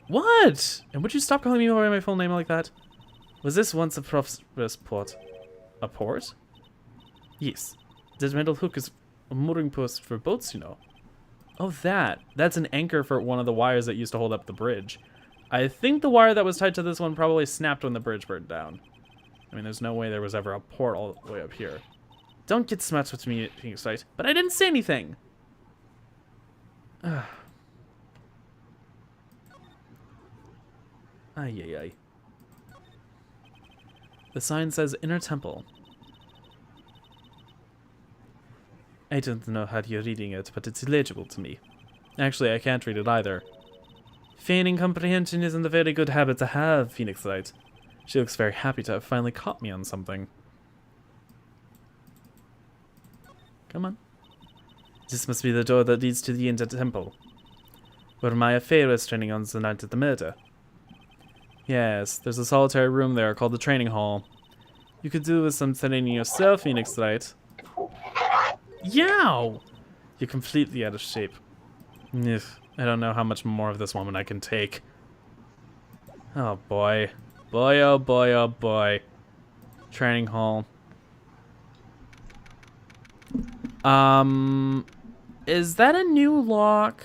What? And would you stop calling me by my full name like that? Was this once a prosperous port? A port? Yes. This metal hook is a mooring post for boats, you know. Oh, that's an anchor for one of the wires that used to hold up the bridge. I think the wire that was tied to this one probably snapped when the bridge burned down. I mean, there's no way there was ever a port all the way up here. Don't get smart with me, Phoenix Wright. But I didn't say anything! Ay, ay, ay. The sign says Inner Temple. I don't know how you're reading it, but it's illegible to me. Actually, I can't read it either. Feigning comprehension isn't a very good habit to have, Phoenix Wright. She looks very happy to have finally caught me on something. Come on. This must be the door that leads to the Inner Temple, where my affair was training on the night of the murder. Yes, there's a solitary room there called the training hall. You could do with some training yourself, Phoenix Wright. Yow! You're completely out of shape. Ugh, I don't know how much more of this woman I can take. Oh boy. Boy, oh boy, oh boy. Training hall. Is that a new lock?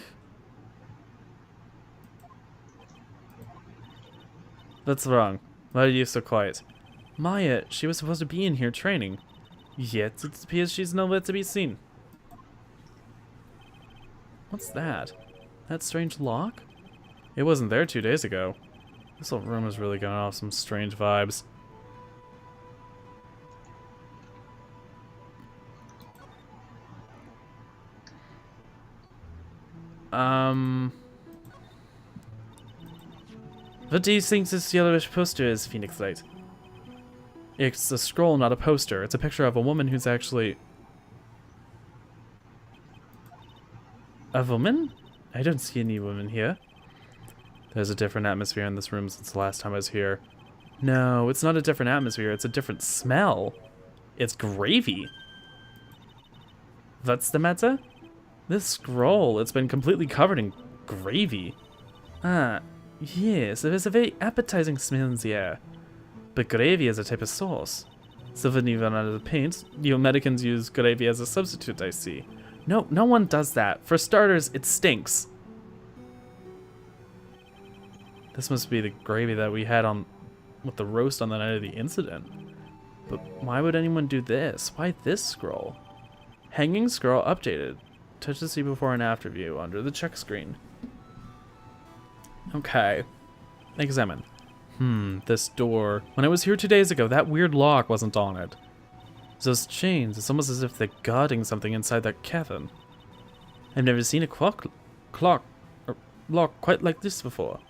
That's wrong. Why are you so quiet? Maya, she was supposed to be in here training. Yet it appears she's nowhere to be seen. What's that? That strange lock? It wasn't there 2 days ago. This whole room is really giving off some strange vibes. What do you think this yellowish poster is, Phoenix Wright? It's a scroll, not a poster. It's a picture of a woman who's actually... A woman? I don't see any woman here. There's a different atmosphere in this room since the last time I was here. No, it's not a different atmosphere. It's a different smell. It's gravy. What's the matter? This scroll, it's been completely covered in gravy. Ah, yes, there's a very appetizing smell in the air. But gravy is a type of sauce. So when you run out of paint, you Americans use gravy as a substitute, I see. No, no one does that. For starters, it stinks. This must be the gravy that we had on with the roast on the night of the incident. But why would anyone do this? Why this scroll? Hanging scroll updated. Touch the see before and after view under the check screen. Okay. Examine. This door. When I was here 2 days ago, that weird lock wasn't on it. Those chains, it's almost as if they're guarding something inside that cavern. I've never seen a lock quite like this before.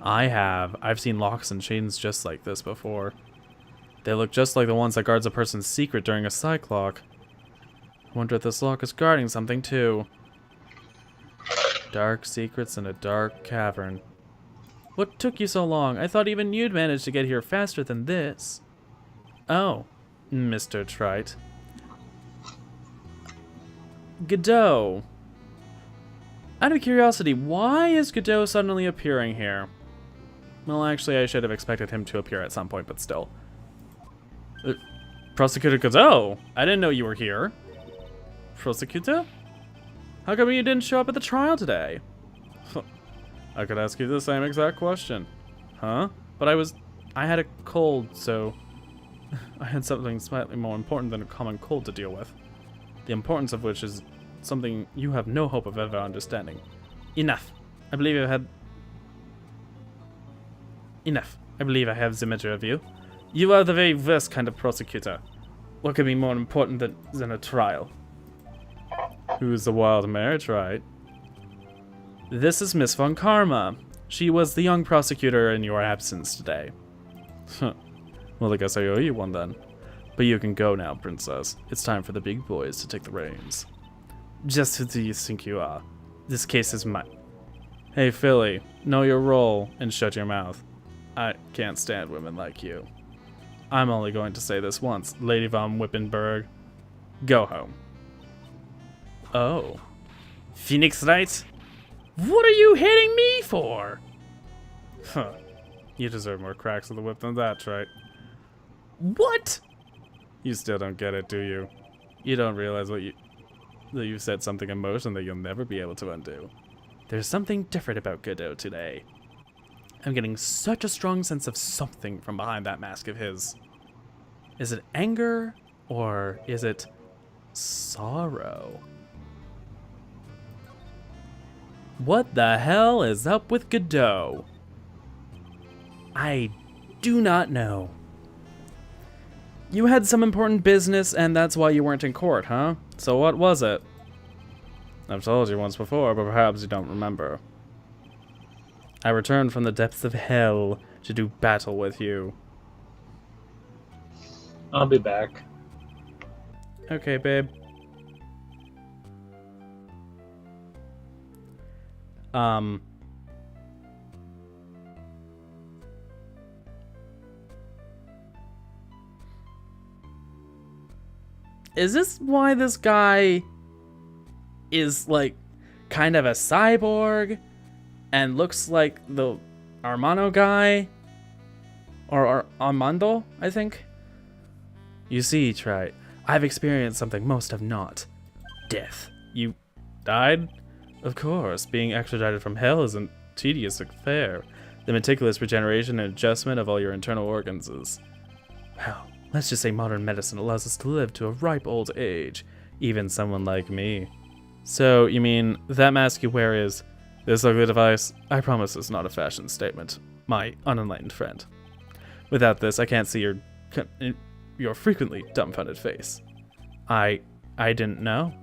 I have. I've seen locks and chains just like this before. They look just like the ones that guards a person's secret during a cyclock. I wonder if this lock is guarding something too. Dark secrets in a dark cavern. What took you so long? I thought even you'd managed to get here faster than this. Oh, Mr. Trite. Godot. Out of curiosity, why is Godot suddenly appearing here? Well, actually, I should have expected him to appear at some point, but still. Prosecutor Godot? I didn't know you were here. Prosecutor? How come you didn't show up at the trial today? I could ask you the same exact question. Huh? But I had a cold, so I had something slightly more important than a common cold to deal with. The importance of which is something you have no hope of ever understanding. Enough. I believe I have the measure of you. You are the very worst kind of prosecutor. What could be more important than a trial? Who's the wild marriage, right? This is Miss Von Karma. She was the young prosecutor in your absence today. Well, I guess I owe you one then. But you can go now, princess. It's time for the big boys to take the reins. Just who do you think you are? This case is mine. Hey, Philly, know your role and shut your mouth. I can't stand women like you. I'm only going to say this once, Lady von Wippenberg. Go home. Oh. Phoenix Wright? What are you hitting me for? Huh. You deserve more cracks of the whip than that, right? What? You still don't get it, do you? You don't realize that you set something in motion that you'll never be able to undo. There's something different about Godot today. I'm getting such a strong sense of something from behind that mask of his. Is it anger or is it sorrow? What the hell is up with Godot? I do not know. You had some important business and that's why you weren't in court, huh? So what was it? I've told you once before, but perhaps you don't remember. I returned from the depths of hell to do battle with you. I'll be back. Okay, babe. Is this why this guy is like kind of a cyborg and looks like the Armano guy? Or Armando, I think? You see, Trite, I've experienced something most have not. Death. You died? Of course, being extradited from hell isn't tedious affair. The meticulous regeneration and adjustment of all your internal organs is... Well, let's just say modern medicine allows us to live to a ripe old age. Even someone like me. So, you mean, that mask you wear is... This ugly device? I promise it's not a fashion statement. My unenlightened friend. Without this, I can't see your frequently dumbfounded face. I didn't know.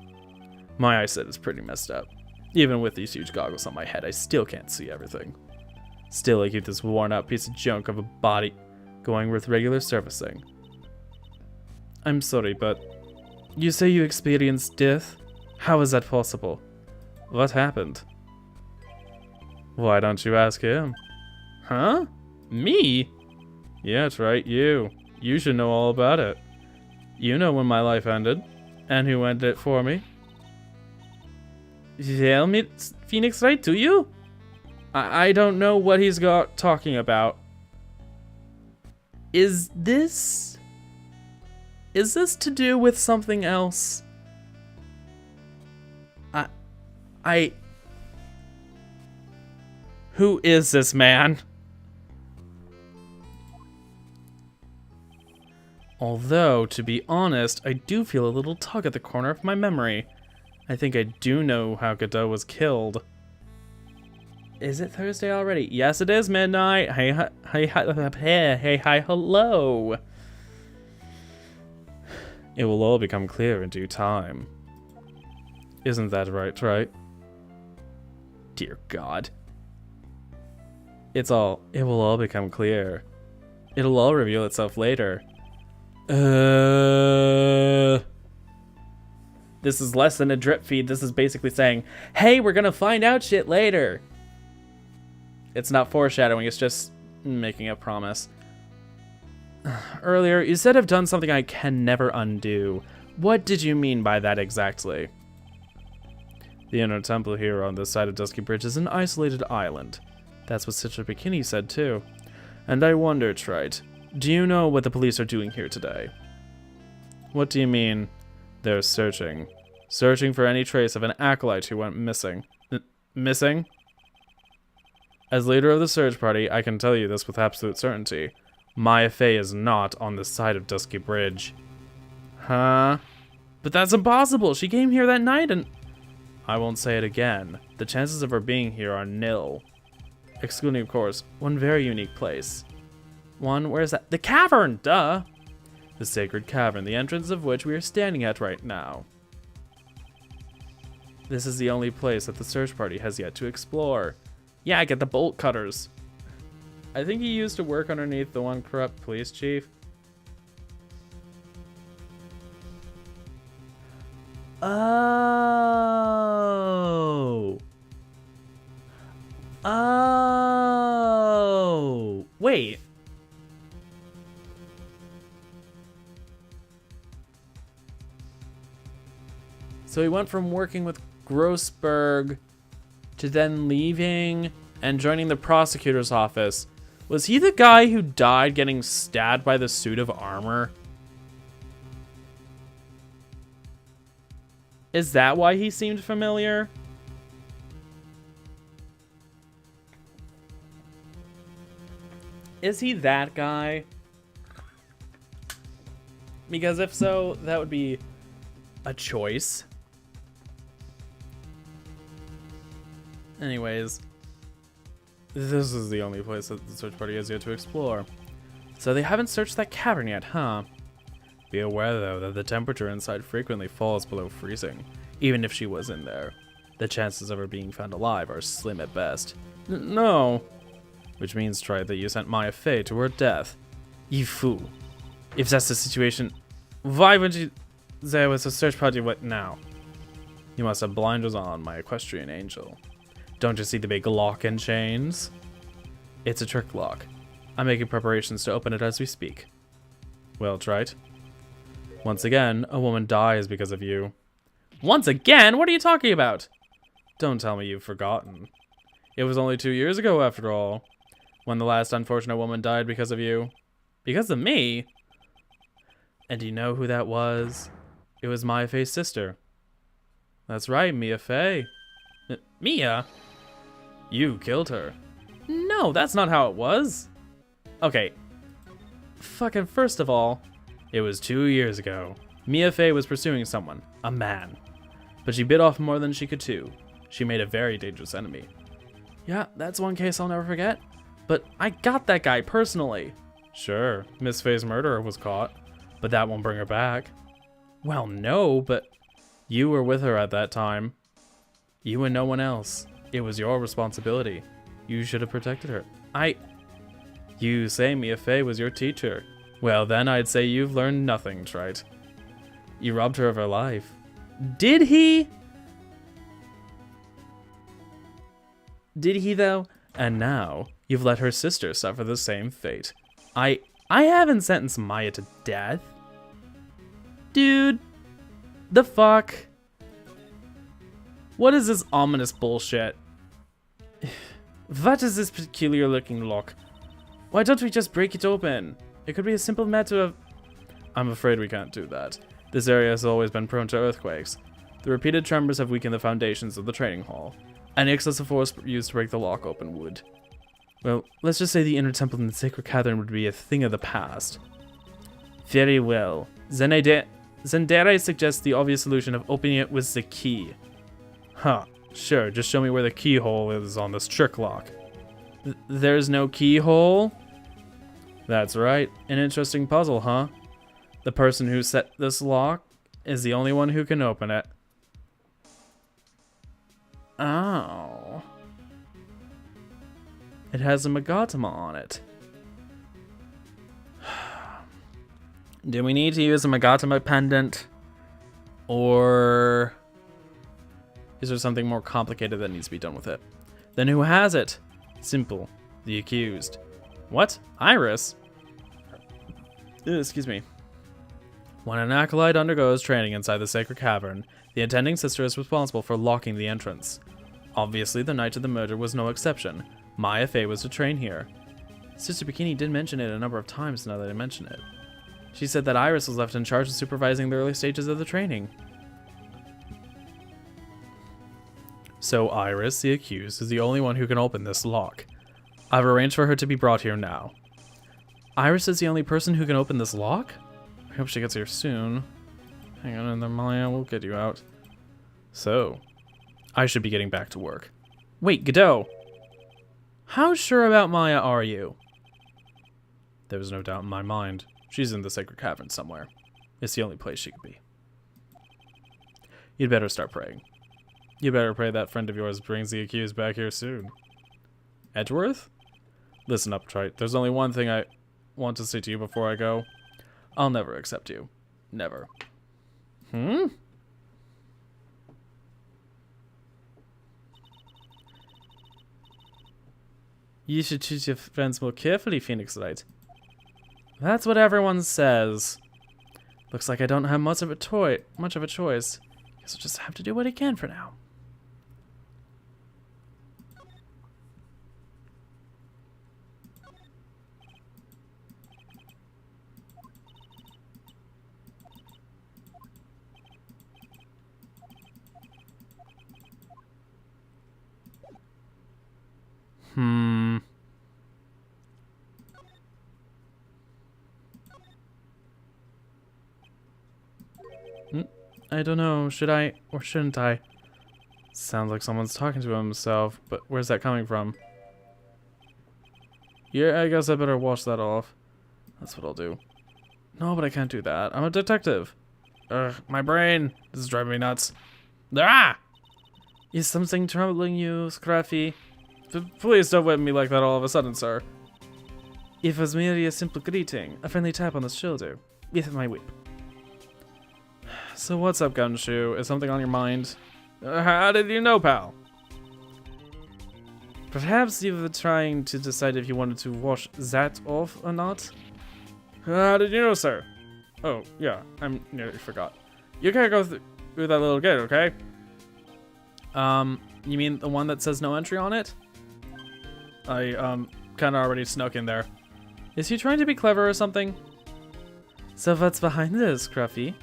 My eyesight is pretty messed up. Even with these huge goggles on my head, I still can't see everything. Still, I keep this worn-out piece of junk of a body going with regular servicing. I'm sorry, but you say you experienced death? How is that possible? What happened? Why don't you ask him? Huh? Me? Yeah, that's right, you. You should know all about it. You know when my life ended, and who ended it for me. Tell me, Phoenix Wright, do you? I don't know what he's got talking about. Is this to do with something else? Who is this man? Although, to be honest, I do feel a little tug at the corner of my memory. I think I do know how Godot was killed. Is it Thursday already? Yes, it is midnight. Hey, hi, hello. It will all become clear in due time. Isn't that right? Dear God. It will all become clear. It'll all reveal itself later. This is less than a drip feed. This is basically saying, hey, we're gonna find out shit later. It's not foreshadowing, it's just making a promise. Earlier, you said I've done something I can never undo. What did you mean by that exactly? The inner temple here on this side of Dusky Bridge is an isolated island. That's what Citra Bikini said too. And I wonder, Trite, do you know what the police are doing here today? What do you mean, they're searching? Searching for any trace of an acolyte who went missing. Missing? As leader of the search party, I can tell you this with absolute certainty. Maya Fey is not on this side of Dusky Bridge. Huh? But that's impossible! She came here that night and... I won't say it again. The chances of her being here are nil. Excluding, of course, one very unique place. Where's that? The cavern! Duh! The sacred cavern, the entrance of which we are standing at right now. This is the only place that the search party has yet to explore. Yeah, get the bolt cutters. I think he used to work underneath the one corrupt police chief. Oh. Oh. Wait. So he went from working with Grossberg to then leaving and joining the prosecutor's office. Was he the guy who died getting stabbed by the suit of armor? Is that why he seemed familiar? Is he that guy? Because if so, that would be a choice. Anyways, this is the only place that the search party has yet to explore. So they haven't searched that cavern yet, huh? Be aware, though, that the temperature inside frequently falls below freezing. Even if she was in there, the chances of her being found alive are slim at best. No. Which means, Trite, that you sent Maya Fey to her death. You fool. If that's the situation, why would you... There was a search party, what now? You must have blinders on, my equestrian angel. Don't you see the big lock and chains? It's a trick lock. I'm making preparations to open it as we speak. Well, Trite. Once again, a woman dies because of you. Once again? What are you talking about? Don't tell me you've forgotten. It was only 2 years ago, after all. when the last unfortunate woman died because of you. Because of me? And do you know who that was? It was Maya Fey's sister. That's right, Mia Fey. Mia? You killed her. No, that's not how it was. Okay. Fucking first of all, it was 2 years ago. Mia Fey was pursuing someone, a man. But she bit off more than she could chew. She made a very dangerous enemy. Yeah, that's one case I'll never forget. But I got that guy personally. Sure, Miss Fey's murderer was caught, but that won't bring her back. Well, no, but you were with her at that time. You and no one else. It was your responsibility. You should have protected her. You say Mia Fey was your teacher. Well, then I'd say you've learned nothing, Trite. You robbed her of her life. Did he? Did he, though? And now, you've let her sister suffer the same fate. I haven't sentenced Maya to death. Dude. The fuck? What is this ominous bullshit? What is this peculiar looking lock? Why don't we just break it open? It could be a simple matter of... I'm afraid we can't do that. This area has always been prone to earthquakes. The repeated tremors have weakened the foundations of the training hall. Any excessive force used to break the lock open would. Well, let's just say the inner temple in the Sacred Cavern would be a thing of the past. Very well. Zendare suggests the obvious solution of opening it was the key. Huh, sure, just show me where the keyhole is on this trick lock. There's no keyhole? That's right, an interesting puzzle, huh? The person who set this lock is the only one who can open it. Oh. It has a Magatama on it. Do we need to use a Magatama pendant? Or is there something more complicated that needs to be done with it? Then who has it? Simple. The accused. What? Iris? Excuse me. When an acolyte undergoes training inside the Sacred Cavern, the attending sister is responsible for locking the entrance. Obviously, the night of the murder was no exception. Maya Fey was to train here. Sister Bikini did mention it a number of times now that I mention it. She said that Iris was left in charge of supervising the early stages of the training. So Iris, the accused, is the only one who can open this lock. I've arranged for her to be brought here now. Iris is the only person who can open this lock? I hope she gets here soon. Hang on in there, Maya, we'll get you out. So, I should be getting back to work. Wait, Godot! How sure about Maya are you? There was no doubt in my mind. She's in the Sacred Cavern somewhere. It's the only place she could be. You'd better start praying. You better pray that friend of yours brings the accused back here soon. Edgeworth? Listen up, Trite. There's only one thing I want to say to you before I go. I'll never accept you. Never. You should choose your friends more carefully, Phoenix Wright. That's what everyone says. Looks like I don't have much of a choice. Guess I'll just have to do what I can for now. I don't know, should I or shouldn't I? Sounds like someone's talking to himself, but where's that coming from? Yeah, I guess I better wash that off. That's what I'll do. No, but I can't do that. I'm a detective. Ugh, my brain. This is driving me nuts. Ah! Is something troubling you, Scruffy? Please don't whip me like that all of a sudden, sir. It was merely a simple greeting, a friendly tap on the shoulder, with my whip. So what's up, Gumshoe? Is something on your mind? How did you know, pal? Perhaps you were trying to decide if you wanted to wash that off or not? How did you know, sir? Oh, yeah, I nearly forgot. You can't go through that little gate, okay? You mean the one that says no entry on it? kind of already snuck in there. Is he trying to be clever or something? So what's behind this, Scruffy?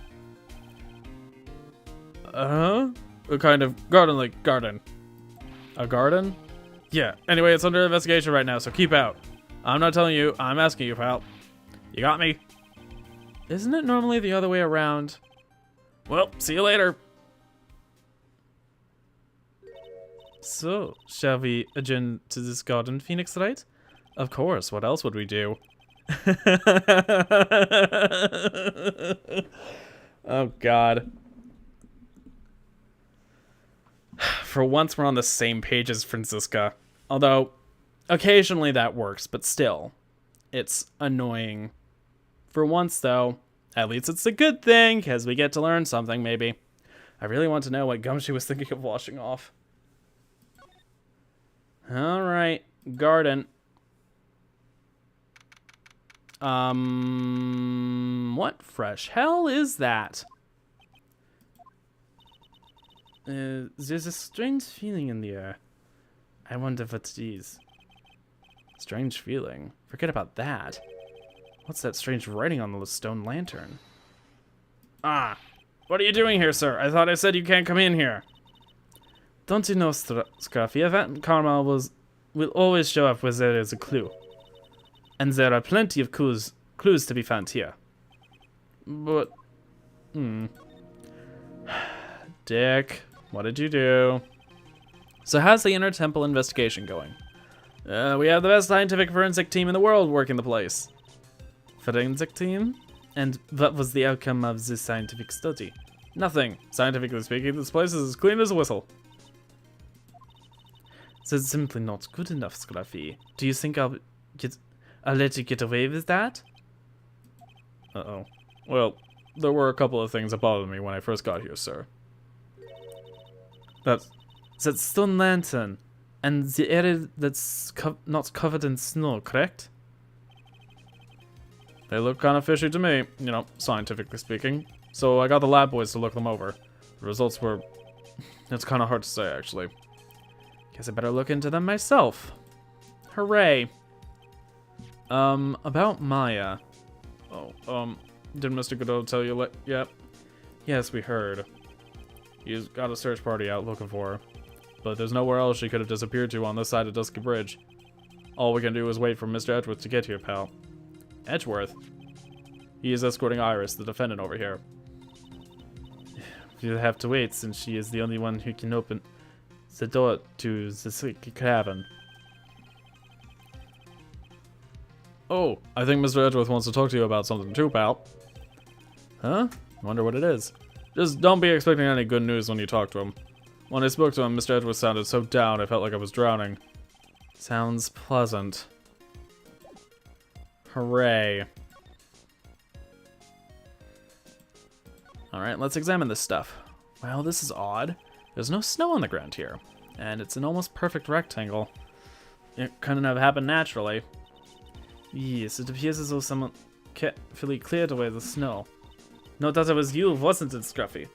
A kind of garden-like garden. A garden? Yeah, anyway, it's under investigation right now, so keep out. I'm not telling you, I'm asking you, pal. You got me? Isn't it normally the other way around? Well, see you later. So, shall we adjourn to this garden, Phoenix Wright? Of course, what else would we do? Oh, God. For once, we're on the same page as Franziska. Although, occasionally that works, but still, it's annoying. For once, though, at least it's a good thing, because we get to learn something, maybe. I really want to know what gum she was thinking of washing off. Alright, garden. What fresh hell is that? There's a strange feeling in the air. I wonder what it is. Strange feeling? Forget about that. What's that strange writing on the stone lantern? Ah! What are you doing here, sir? I thought I said you can't come in here. Don't you know, Scruffy, Event Carmel will always show up where there is a clue. And there are plenty of clues to be found here. But... Dick, what did you do? So how's the Inner Temple investigation going? We have the best scientific forensic team in the world working the place. Forensic team? And what was the outcome of this scientific study? Nothing. Scientifically speaking, this place is as clean as a whistle. That's simply not good enough, Scruffy. Do you think I'll let you get away with that? Uh-oh. Well, there were a couple of things that bothered me when I first got here, sir. That stone lantern and the area that's not covered in snow, correct? They look kind of fishy to me, you know, scientifically speaking. So I got the lab boys to look them over. The results were... It's kind of hard to say, actually. Guess I better look into them myself. Hooray. About Maya. Oh, did Mr. Godot tell you yet? Yes, we heard. He's got a search party out looking for her. But there's nowhere else she could have disappeared to on this side of Dusky Bridge. All we can do is wait for Mr. Edgeworth to get here, pal. Edgeworth? He is escorting Iris, the defendant, over here. You'll have to wait, since she is the only one who can open the door to the secret cabin. Oh, I think Mr. Edgeworth wants to talk to you about something too, pal. Huh? Wonder what it is. Just don't be expecting any good news when you talk to him. When I spoke to him, Mr. Edgeworth sounded so down I felt like I was drowning. Sounds pleasant. Hooray. Alright, let's examine this stuff. Well, this is odd. There's no snow on the ground here. And it's an almost perfect rectangle. It couldn't have happened naturally. Yes, it appears as though someone carefully cleared away the snow. No doubt it was you, wasn't it, Scruffy?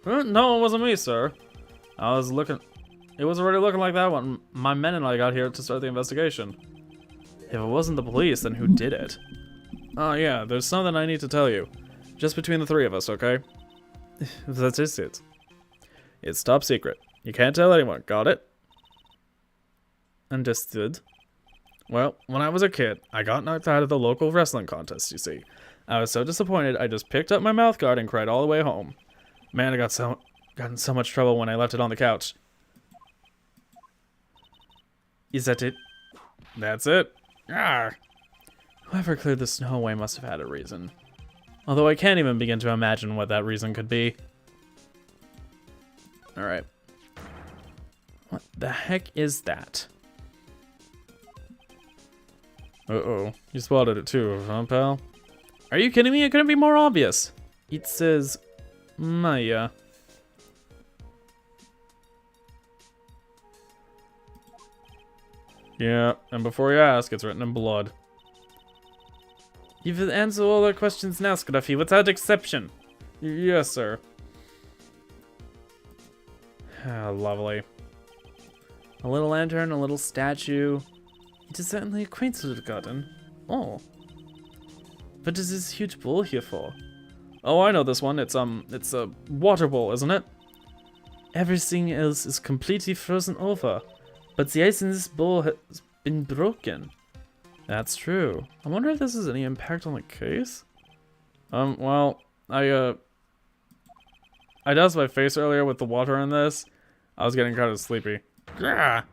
No, it wasn't me, sir. I was looking... It was already looking like that when my men and I got here to start the investigation. If it wasn't the police, then who did it? Oh yeah, there's something I need to tell you. Just between the three of us, okay? That is it. It's top secret. You can't tell anyone, got it? Understood. Well, when I was a kid, I got knocked out of the local wrestling contest, you see. I was so disappointed, I just picked up my mouth guard and cried all the way home. Man, I got in so much trouble when I left it on the couch. Is that it? That's it. Ah. Whoever cleared the snow away must have had a reason. Although I can't even begin to imagine what that reason could be. Alright. What the heck is that? Uh-oh. You spotted it too, huh, pal? Are you kidding me? It couldn't be more obvious. It says... Maya. Yeah, and before you ask, it's written in blood. You've answered all our questions now, Scruffy, without exception. Yes, sir. Ah, lovely. A little lantern, a little statue. It is certainly a quaint little garden. Oh. What is this huge bowl here for? Oh, I know this one. It's a water bowl, isn't it? Everything else is completely frozen over, but the ice in this bowl has been broken. That's true. I wonder if this has any impact on the case? Well, I dusted my face earlier with the water in this. I was getting kind of sleepy. Grah!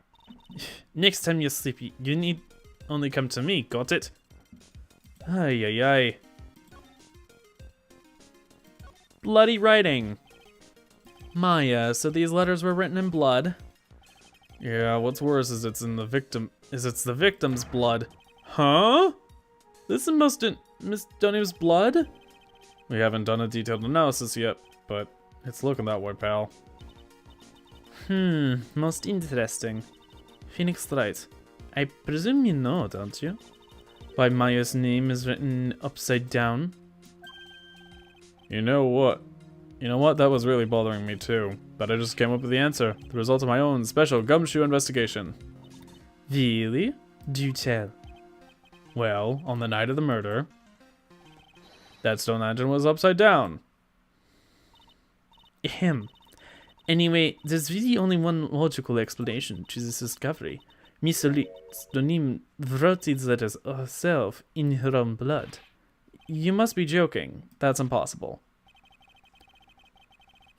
Next time you're sleepy, you need only come to me, got it? Ay, ay, ay. Bloody writing. Maya, so these letters were written in blood. Yeah, what's worse is it's the victim's blood. Huh? This is Miss Dunham's blood? We haven't done a detailed analysis yet, but it's looking that way, pal. Most interesting. Phoenix Wright. I presume you know, don't you? Why Maya's name is written upside down? You know what? That was really bothering me too. But I just came up with the answer. The result of my own special gumshoe investigation. Really? Do tell. Well, on the night of the murder, that stone lantern was upside down. Ahem. Anyway, there's really only one logical explanation to this discovery. Miss Dunham wrote these letters herself in her own blood. You must be joking. That's impossible.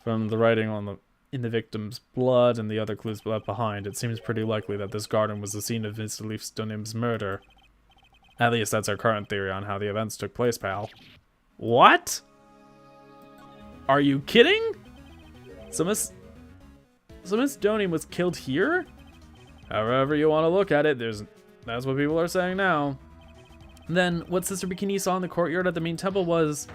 From the writing in the victim's blood and the other clues left behind, it seems pretty likely that this garden was the scene of Miss Dunham's murder. At least that's our current theory on how the events took place, pal. What? Are you kidding? So Miss Dunham was killed here? However you want to look at it, that's what people are saying now. Then what Sister Bikini saw in the courtyard at the main temple was...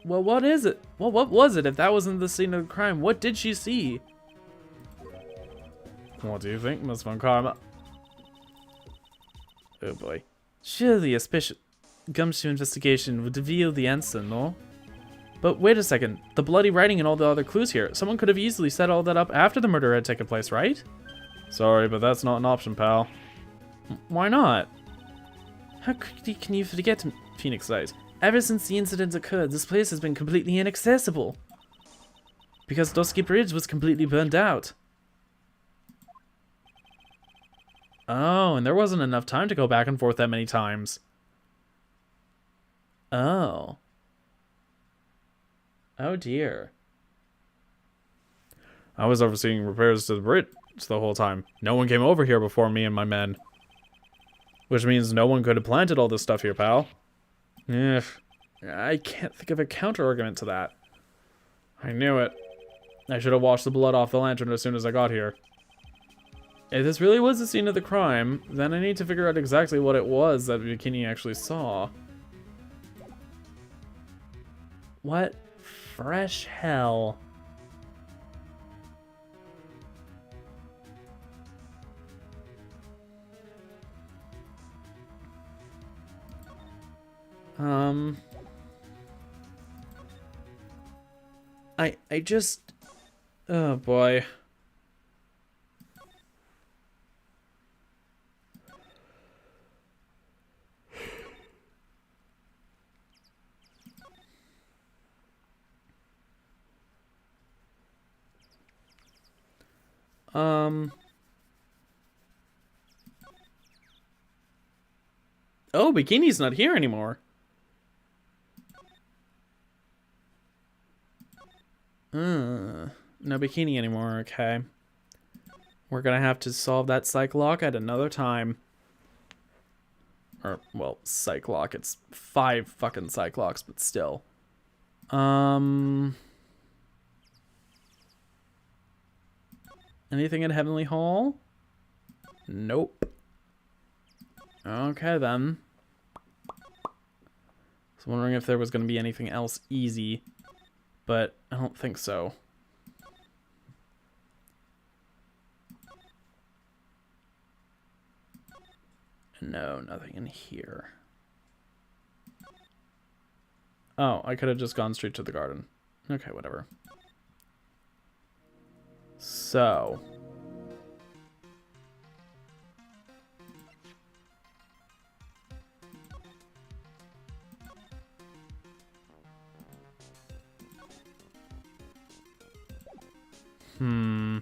Well, what is it? Well, what was it if that wasn't the scene of the crime? What did she see? What do you think, Miss Von Karma? Oh boy. Surely a special gumshoe investigation would reveal the answer, no? But wait a second. The bloody writing and all the other clues here. Someone could have easily set all that up after the murder had taken place, right? Sorry, but that's not an option, pal. Why not? How quickly can you forget, Phoenix Wright? Ever since the incident occurred, this place has been completely inaccessible. Because Dusky Bridge was completely burned out. Oh, and there wasn't enough time to go back and forth that many times. Oh. Oh dear. I was overseeing repairs to the bridge the whole time. No one came over here before me and my men. Which means no one could have planted all this stuff here, pal. I can't think of a counter-argument to that. I knew it. I should have washed the blood off the lantern as soon as I got here. If this really was the scene of the crime, then I need to figure out exactly what it was that Bikini actually saw. What fresh hell? I just... Oh boy. Oh, Bikini's not here anymore. No Bikini anymore, okay. We're gonna have to solve that psych lock at another time. Or, well, psych lock. It's 5 fucking psych locks, but still. Anything in Heavenly Hall? Nope. Okay, then. I was wondering if there was going to be anything else easy, but I don't think so. No, nothing in here. Oh, I could have just gone straight to the garden. Okay, whatever. So. Oh,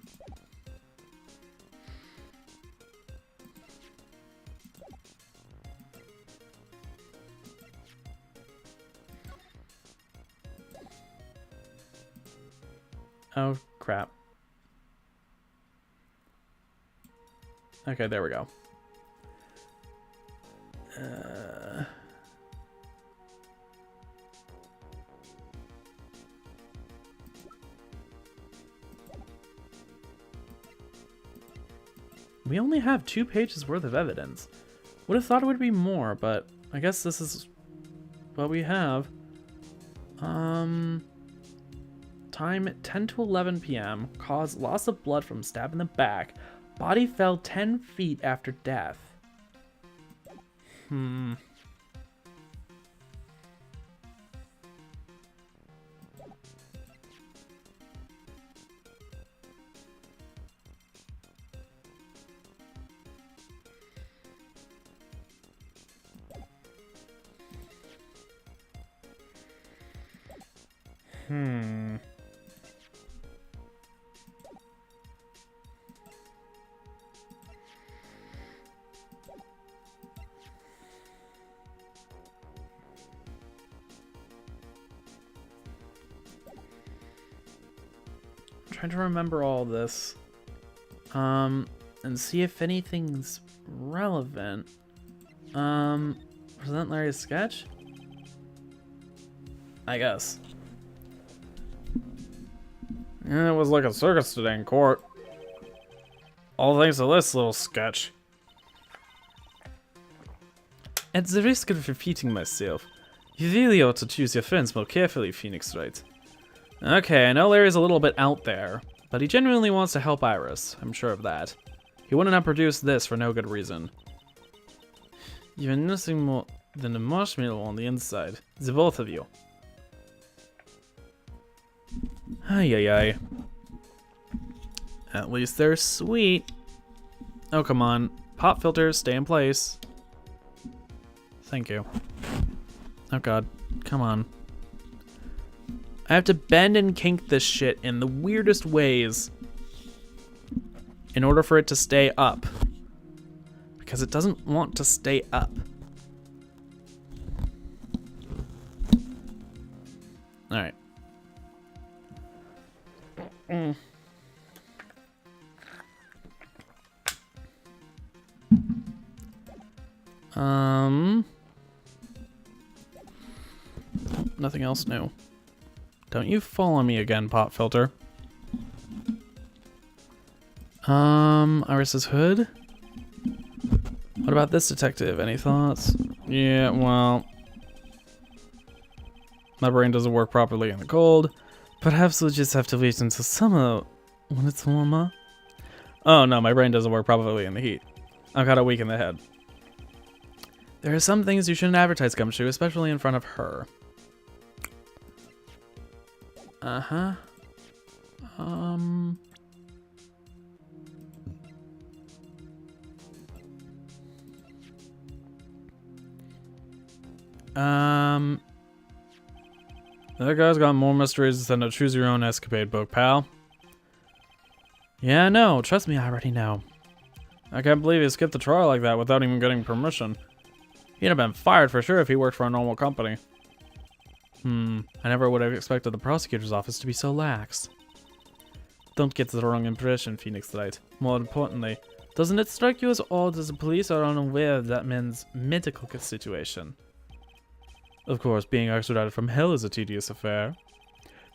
crap. Okay, there we go. We only have 2 pages worth of evidence. Would have thought it would be more, but I guess this is what we have. Time 10 to 11 p.m. Cause loss of blood from stab in the back. Body fell 10 feet after death. Trying to remember all this, and see if anything's relevant. Present Larry's sketch? I guess. Yeah, it was like a circus today in court. All thanks to this little sketch. At the risk of repeating myself, you really ought to choose your friends more carefully, Phoenix Wright. Okay, I know Larry's a little bit out there, but he genuinely wants to help Iris. I'm sure of that. He wouldn't have produced this for no good reason. You're nothing more than a marshmallow on the inside. The both of you. Ay ay ay. At least they're sweet. Oh, come on. Pop filters, stay in place. Thank you. Oh god, come on. I have to bend and kink this shit in the weirdest ways in order for it to stay up. Because it doesn't want to stay up. Alright. Nothing else new. Don't you fall on me again, pop filter. Iris's hood? What about this detective? Any thoughts? Yeah, well... my brain doesn't work properly in the cold. Perhaps we'll just have to wait until summer when it's warmer. Oh no, my brain doesn't work properly in the heat. I've got a week in the head. There are some things you shouldn't advertise, Gumshoe, especially in front of her. Uh-huh. That guy's got more mysteries than a choose your own escapade book, pal. Yeah, no, trust me, I already know. I can't believe he skipped the trial like that without even getting permission. He'd have been fired for sure if he worked for a normal company. I never would have expected the prosecutor's office to be so lax. Don't get the wrong impression, Phoenix Wright. More importantly, doesn't it strike you as odd that the police are unaware of that man's medical situation? Of course, being extradited from hell is a tedious affair.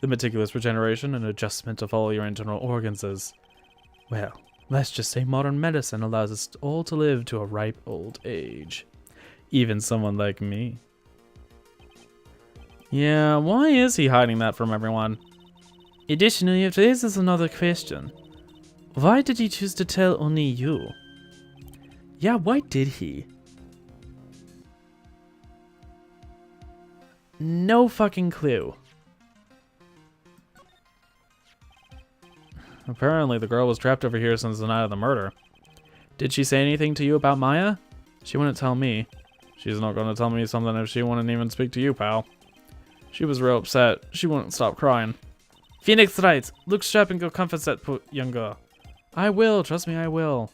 The meticulous regeneration and adjustment of all your internal organs is, well, let's just say modern medicine allows us all to live to a ripe old age. Even someone like me. Yeah, why is he hiding that from everyone? Additionally, it raises another question. Why did he choose to tell only you? Yeah, why did he? No fucking clue. Apparently, the girl was trapped over here since the night of the murder. Did she say anything to you about Maya? She wouldn't tell me. She's not going to tell me something if she wouldn't even speak to you, pal. She was real upset. She wouldn't stop crying. Phoenix Wright, look sharp and go comfort that young girl. I will, trust me, I will.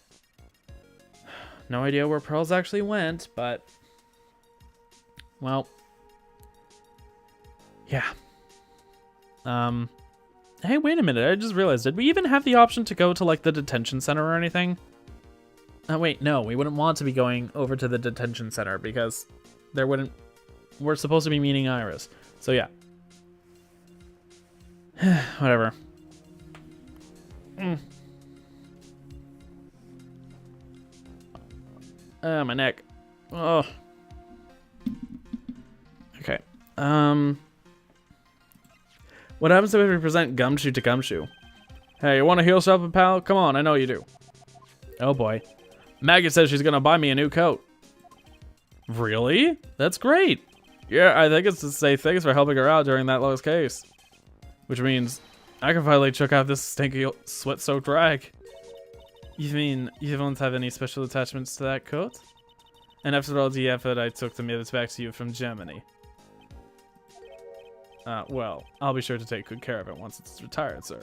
No idea where pearls actually went, but... Well... Yeah. Hey, wait a minute, I just realized, did we even have the option to go to, like, the detention center or anything? Wait, no, we wouldn't want to be going over to the detention center because there wouldn't... We're supposed to be meeting Iris. So, yeah. Whatever. My neck. Oh. Okay. What happens if we present Gumshoe to Gumshoe? Hey, you want to heal something, pal? Come on, I know you do. Oh boy. Maggie says she's gonna buy me a new coat. Really? That's great. Yeah, I think it's to say thanks for helping her out during that last case. Which means I can finally check out this stinky sweat-soaked rag. You mean you don't have any special attachments to that coat? And after all the effort I took to mail it back to you from Germany. Well, I'll be sure to take good care of it once it's retired, sir.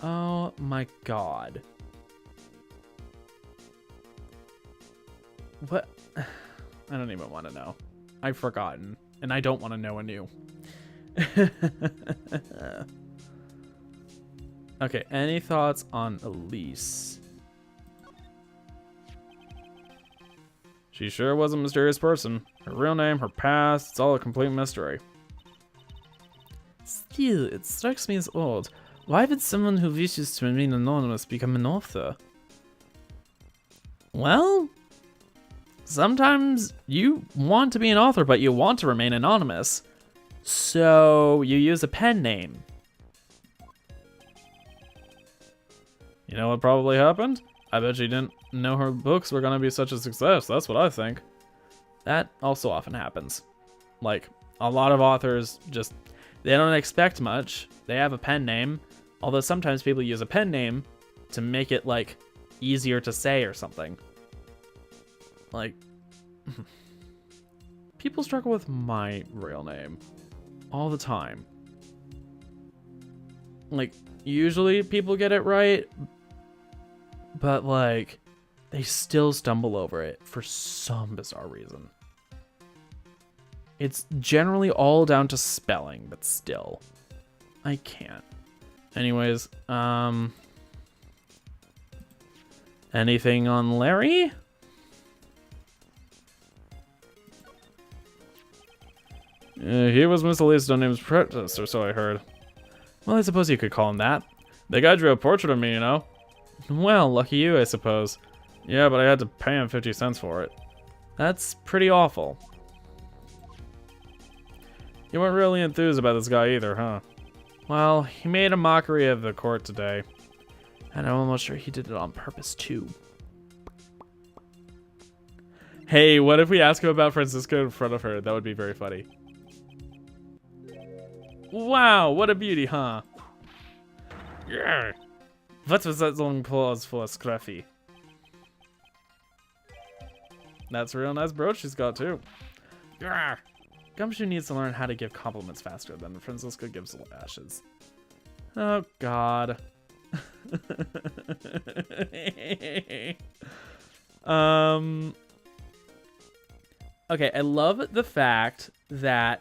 Oh my god. What? I don't even want to know. I've forgotten, and I don't want to know anew. Okay, any thoughts on Elise? She sure was a mysterious person. Her real name, her past, it's all a complete mystery. Still, it strikes me as odd. Why would someone who wishes to remain anonymous become an author? Well, sometimes you want to be an author, but you want to remain anonymous. So you use a pen name. You know what probably happened? I bet she didn't know her books were gonna be such a success. That's what I think. That also often happens. Like, a lot of authors just, they don't expect much. They have a pen name. Although sometimes people use a pen name to make it, like, easier to say or something. Like, people struggle with my real name all the time. Like, usually people get it right, but, like, they still stumble over it for some bizarre reason. It's generally all down to spelling, but still, I can't. Anyways, anything on Larry? He was Miss Elise's name's predecessor, so I heard. Well, I suppose you could call him that. The guy drew a portrait of me, you know? Well, lucky you, I suppose. Yeah, but I had to pay him 50 cents for it. That's pretty awful. You weren't really enthused about this guy either, huh? Well, he made a mockery of the court today. And I'm almost sure he did it on purpose, too. Hey, what if we ask him about Francisco in front of her? That would be very funny. Wow, what a beauty, huh? Yeah. What was that long pause for, Scruffy? That's a real nice brooch she's got, too. Yeah. Gumshoe needs to learn how to give compliments faster than Francisco gives lashes. Oh, God. Okay, I love the fact that...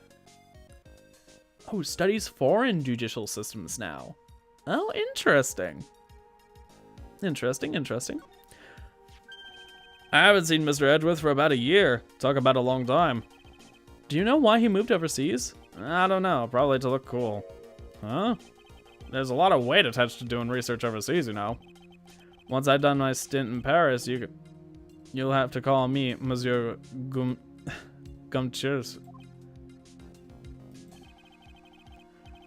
Oh, studies foreign judicial systems now. Oh, interesting. Interesting. I haven't seen Mr. Edgeworth for about a year. Talk about a long time. Do you know why he moved overseas? I don't know, probably to look cool. Huh? There's a lot of weight attached to doing research overseas, you know. Once I've done my stint in Paris, you'll have to call me Monsieur Gumcheers.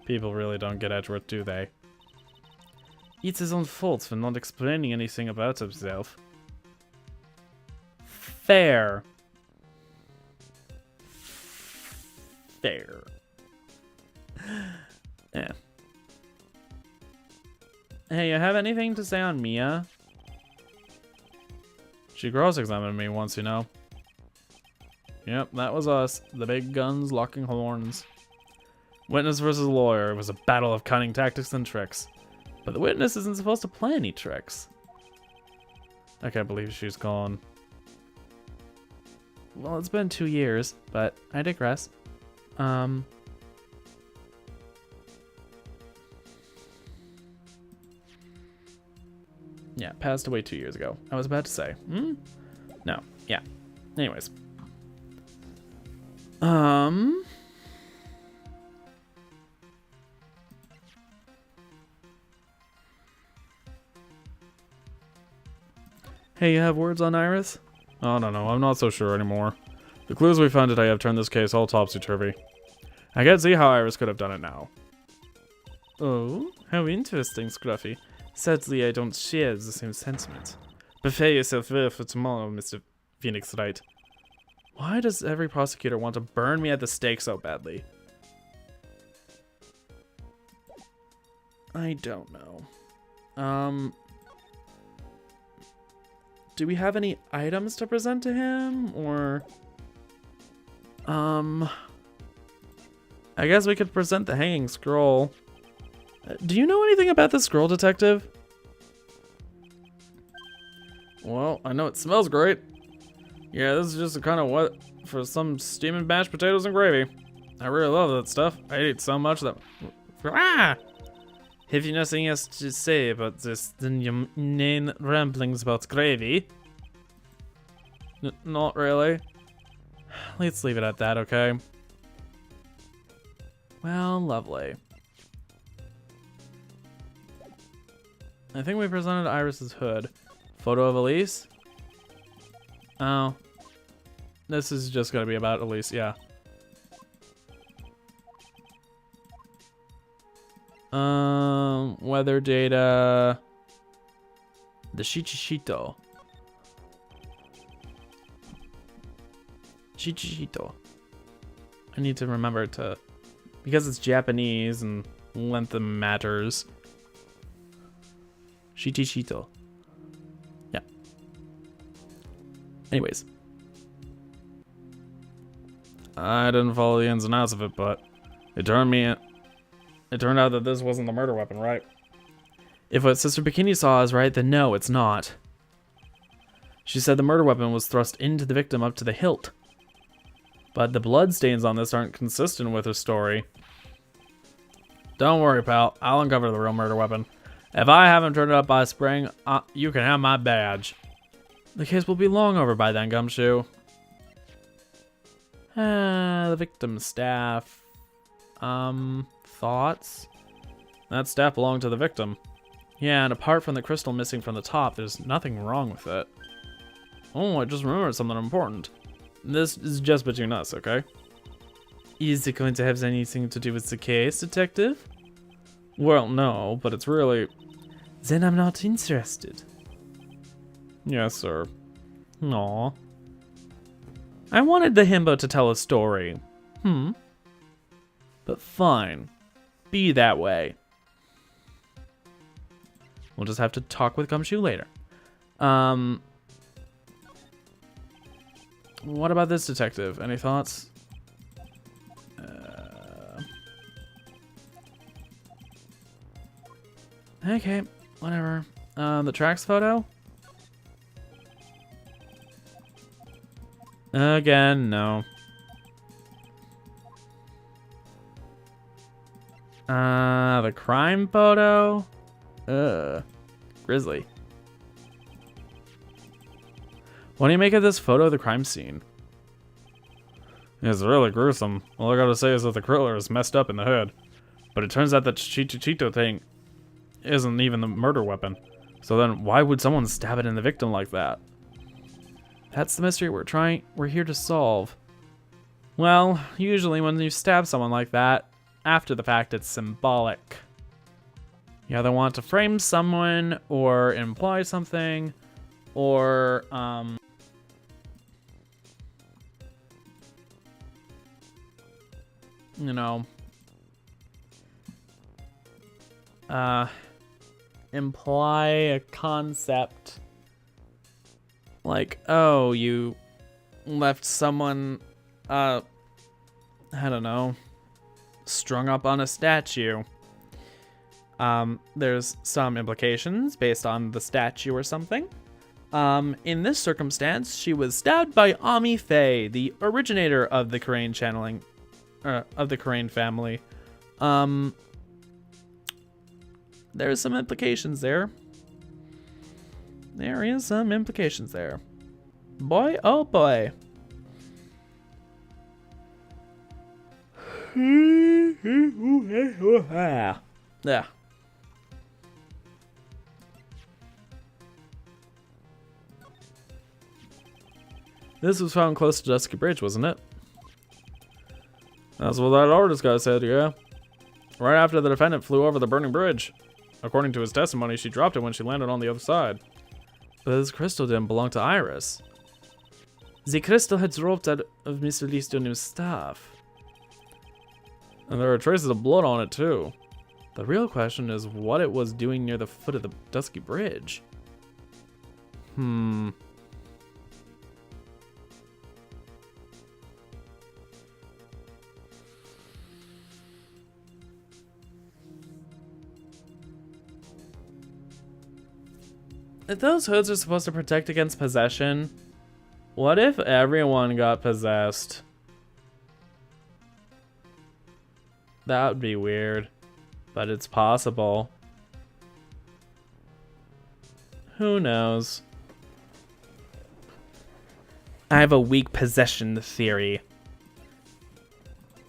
People really don't get Edgeworth, do they? It's his own fault for not explaining anything about himself. Fair. Yeah. Hey, you have anything to say on Mia? She cross-examined me once, you know. Yep, that was us. The big guns locking horns. Witness versus lawyer. It was a battle of cunning tactics and tricks. But the witness isn't supposed to play any tricks. I can't believe she's gone. Well, it's been 2 years, but I digress. Yeah, passed away 2 years ago. I was about to say. No. Yeah. Anyways. Hey, you have words on Iris? I don't know. I'm not so sure anymore. The clues we found today have turned this case all topsy-turvy. I can't see how Iris could have done it now. Oh, how interesting, Scruffy. Sadly, I don't share the same sentiment. Prepare yourself well for tomorrow, Mr. Phoenix Wright. Why does every prosecutor want to burn me at the stake so badly? I don't know. Do we have any items to present to him, or... I guess we could present the hanging scroll. Do you know anything about the scroll, detective? Well, I know it smells great. Yeah, this is just a kind of what for some steaming mashed potatoes and gravy. I really love that stuff. I ate it so much that... Ah! Have you nothing else to say about this than your inane ramblings about gravy? Not really. Let's leave it at that, okay? Well, lovely. I think we presented Iris's hood. Photo of Elise? Oh. This is just gonna be about Elise, yeah. Weather data. The Shichishito. Shichishito. I need to remember to, because it's Japanese and length matters. Shichishito. Yeah. Anyways. I didn't follow the ins and outs of it, but it turned out that this wasn't the murder weapon, right? If what Sister Bikini saw is right, then no, it's not. She said the murder weapon was thrust into the victim up to the hilt. But the blood stains on this aren't consistent with her story. Don't worry, pal. I'll uncover the real murder weapon. If I haven't turned it up by spring, you can have my badge. The case will be long over by then, Gumshoe. The victim's staff. Thoughts? That staff belonged to the victim. Yeah, and apart from the crystal missing from the top, there's nothing wrong with it. Oh, I just remembered something important. This is just between us, okay? Is it going to have anything to do with the case, detective? Well, no, but it's really... Then I'm not interested. Yes, sir. Aw. I wanted the himbo to tell a story. But fine. Be that way. We'll just have to talk with Gumshoe later. What about this detective? Any thoughts? Okay, whatever. The tracks photo? Again, no. The crime photo? Grizzly. What do you make of this photo of the crime scene? It's really gruesome. All I gotta say is that the Kriller is messed up in the hood. But it turns out that Chichito thing isn't even the murder weapon. So then why would someone stab it in the victim like that? That's the mystery we're here to solve. Well, usually when you stab someone like that, after the fact it's symbolic. You either want to frame someone or imply something, or you know, imply a concept like, oh, you left someone, I don't know, strung up on a statue. There's some implications based on the statue or something. In this circumstance, she was stabbed by Ami Faye, the originator of the Karain channeling, of the Karain family. There's some implications there. There is some implications there. Boy, oh boy. Yeah. This was found close to Dusky Bridge, wasn't it? That's what that artist guy said, yeah. Right after the defendant flew over the burning bridge. According to his testimony, she dropped it when she landed on the other side. But this crystal didn't belong to Iris. The crystal had dropped out of Mr. Lee's staff. And there are traces of blood on it, too. The real question is what it was doing near the foot of the Dusky Bridge. If those hoods are supposed to protect against possession, what if everyone got possessed? That would be weird, but it's possible. Who knows? I have a weak possession theory.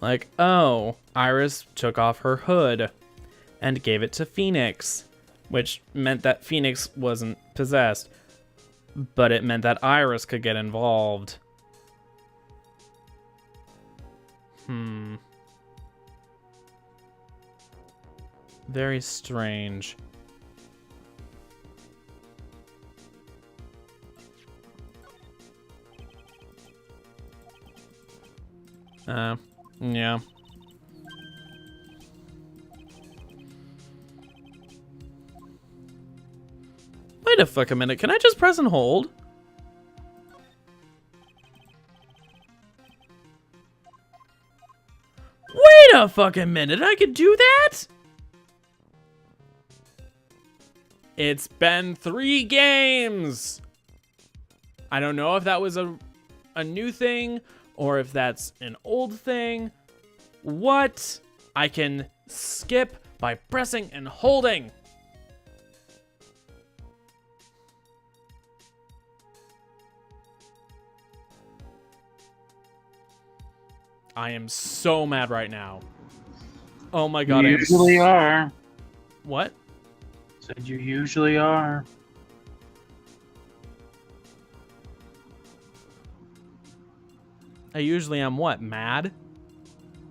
Like, oh, Iris took off her hood and gave it to Phoenix, which meant that Phoenix wasn't possessed, but it meant that Iris could get involved. Very strange. Yeah. Wait a fucking minute, can I just press and hold? Wait a fucking minute, I could do that? It's been 3 games! I don't know if that was a new thing or if that's an old thing. What? I can skip by pressing and holding. I am so mad right now. Oh my god. You usually are. What? Said you usually are. I usually am what? Mad?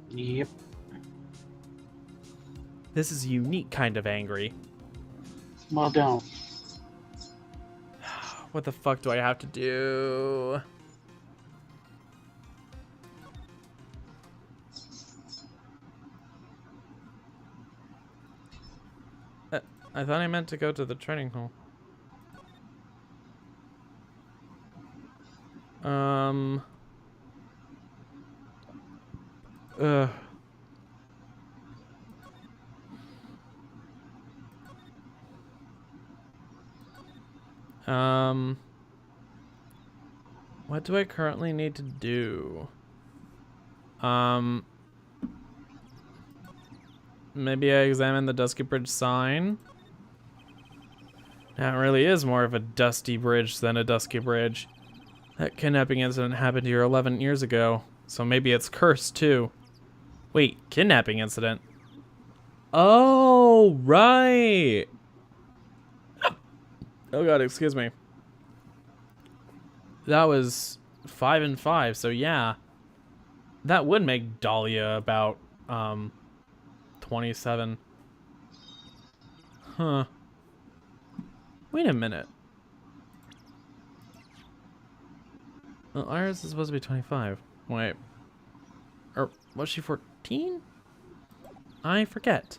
Yep. This is a unique kind of angry. Well, don't. What the fuck do I have to do? I thought I meant to go to the training hall. What do I currently need to do? Maybe I examine the Dusky Bridge sign. That really is more of a dusty bridge than a dusky bridge. That kidnapping incident happened here 11 years ago, so maybe it's cursed too. Wait, kidnapping incident? Oh, right! Oh god, excuse me. That was 5 and 5, so yeah. That would make Dahlia about, 27. Huh. Wait a minute. Well, Iris is supposed to be 25. Wait. Or was she 14? I forget.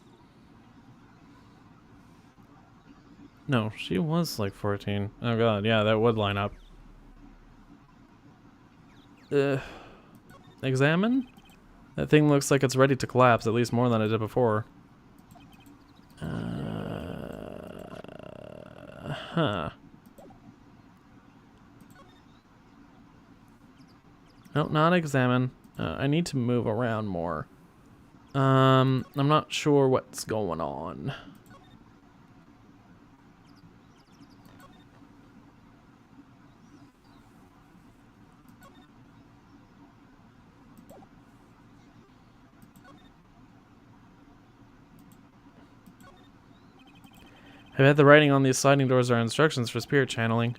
No, she was like 14. Oh god, yeah, that would line up. Examine? That thing looks like it's ready to collapse, at least more than it did before. Huh. Nope, not examine. I need to move around more. I'm not sure what's going on. I bet the writing on these sliding doors are instructions for spirit channeling.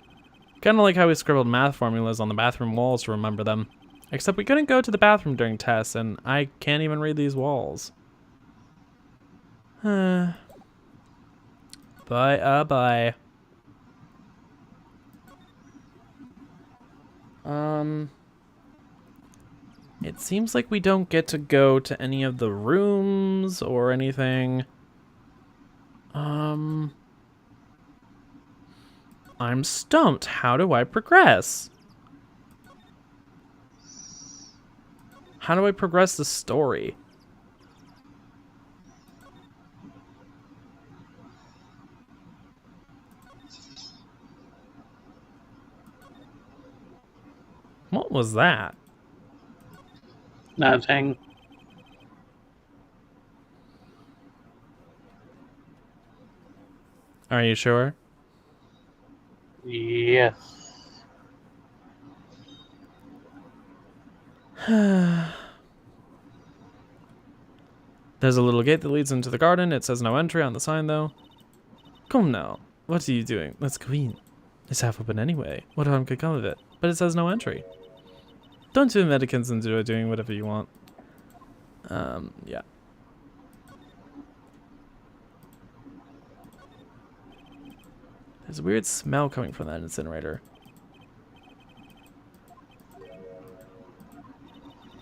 Kinda like how we scribbled math formulas on the bathroom walls to remember them. Except we couldn't go to the bathroom during tests, and I can't even read these walls. Bye, bye. It seems like we don't get to go to any of the rooms or anything. I'm stumped. How do I progress? How do I progress the story? What was that? Nothing. Are you sure? Yes. There's a little gate that leads into the garden. It says no entry on the sign, though. Come now. What are you doing? Let's go in. It's half open anyway. What harm could come of it? But it says no entry. Don't do medicants and enjoy doing whatever you want. Yeah. There's a weird smell coming from that incinerator.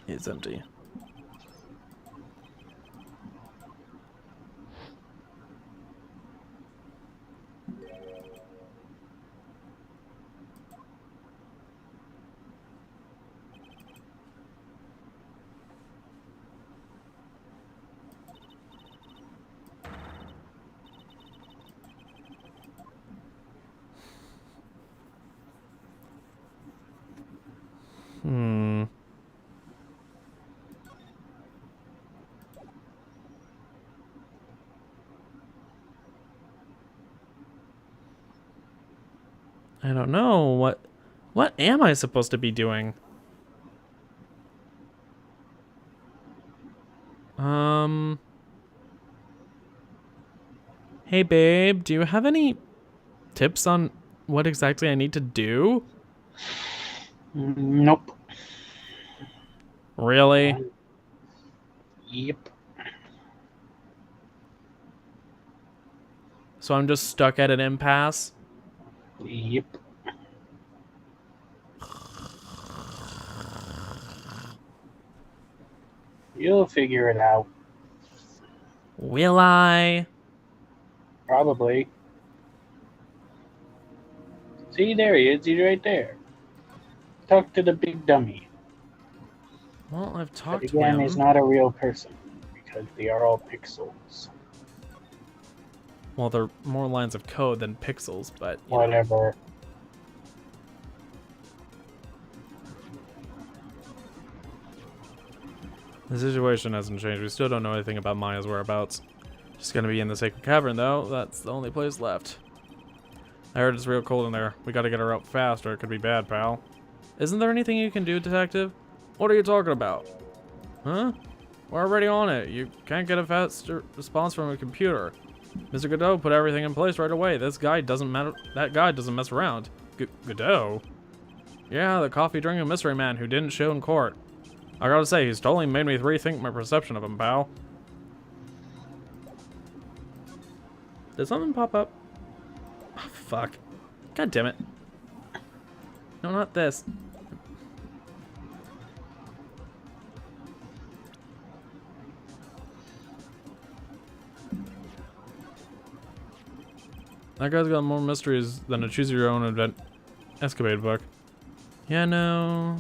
It's empty. I don't know. What am I supposed to be doing? Hey babe, do you have any tips on what exactly I need to do? Nope. Really? Yep. So I'm just stuck at an impasse? Yep. You'll figure it out. Will I? Probably. See, there he is. He's right there. Talk to the big dummy. Well, I've talked But to again, him. he's not a real person because they are all pixels. Well, they're more lines of code than pixels, but you know. Whatever. The situation hasn't changed. We still don't know anything about Maya's whereabouts. She's gonna be in the Sacred Cavern, though. That's the only place left. I heard it's real cold in there. We gotta get her out fast, or it could be bad, pal. Isn't there anything you can do, detective? What are you talking about? Huh? We're already on it. You can't get a fast response from a computer. Mr. Godot put everything in place right away. This guy doesn't matter. That guy doesn't mess around. Godot? Yeah, the coffee-drinking mystery man who didn't show in court. I gotta say, he's totally made me rethink my perception of him, pal. Did something pop up? Oh, fuck. God damn it. No, not this. That guy's got more mysteries than a choose your own event escapade book. Yeah, no.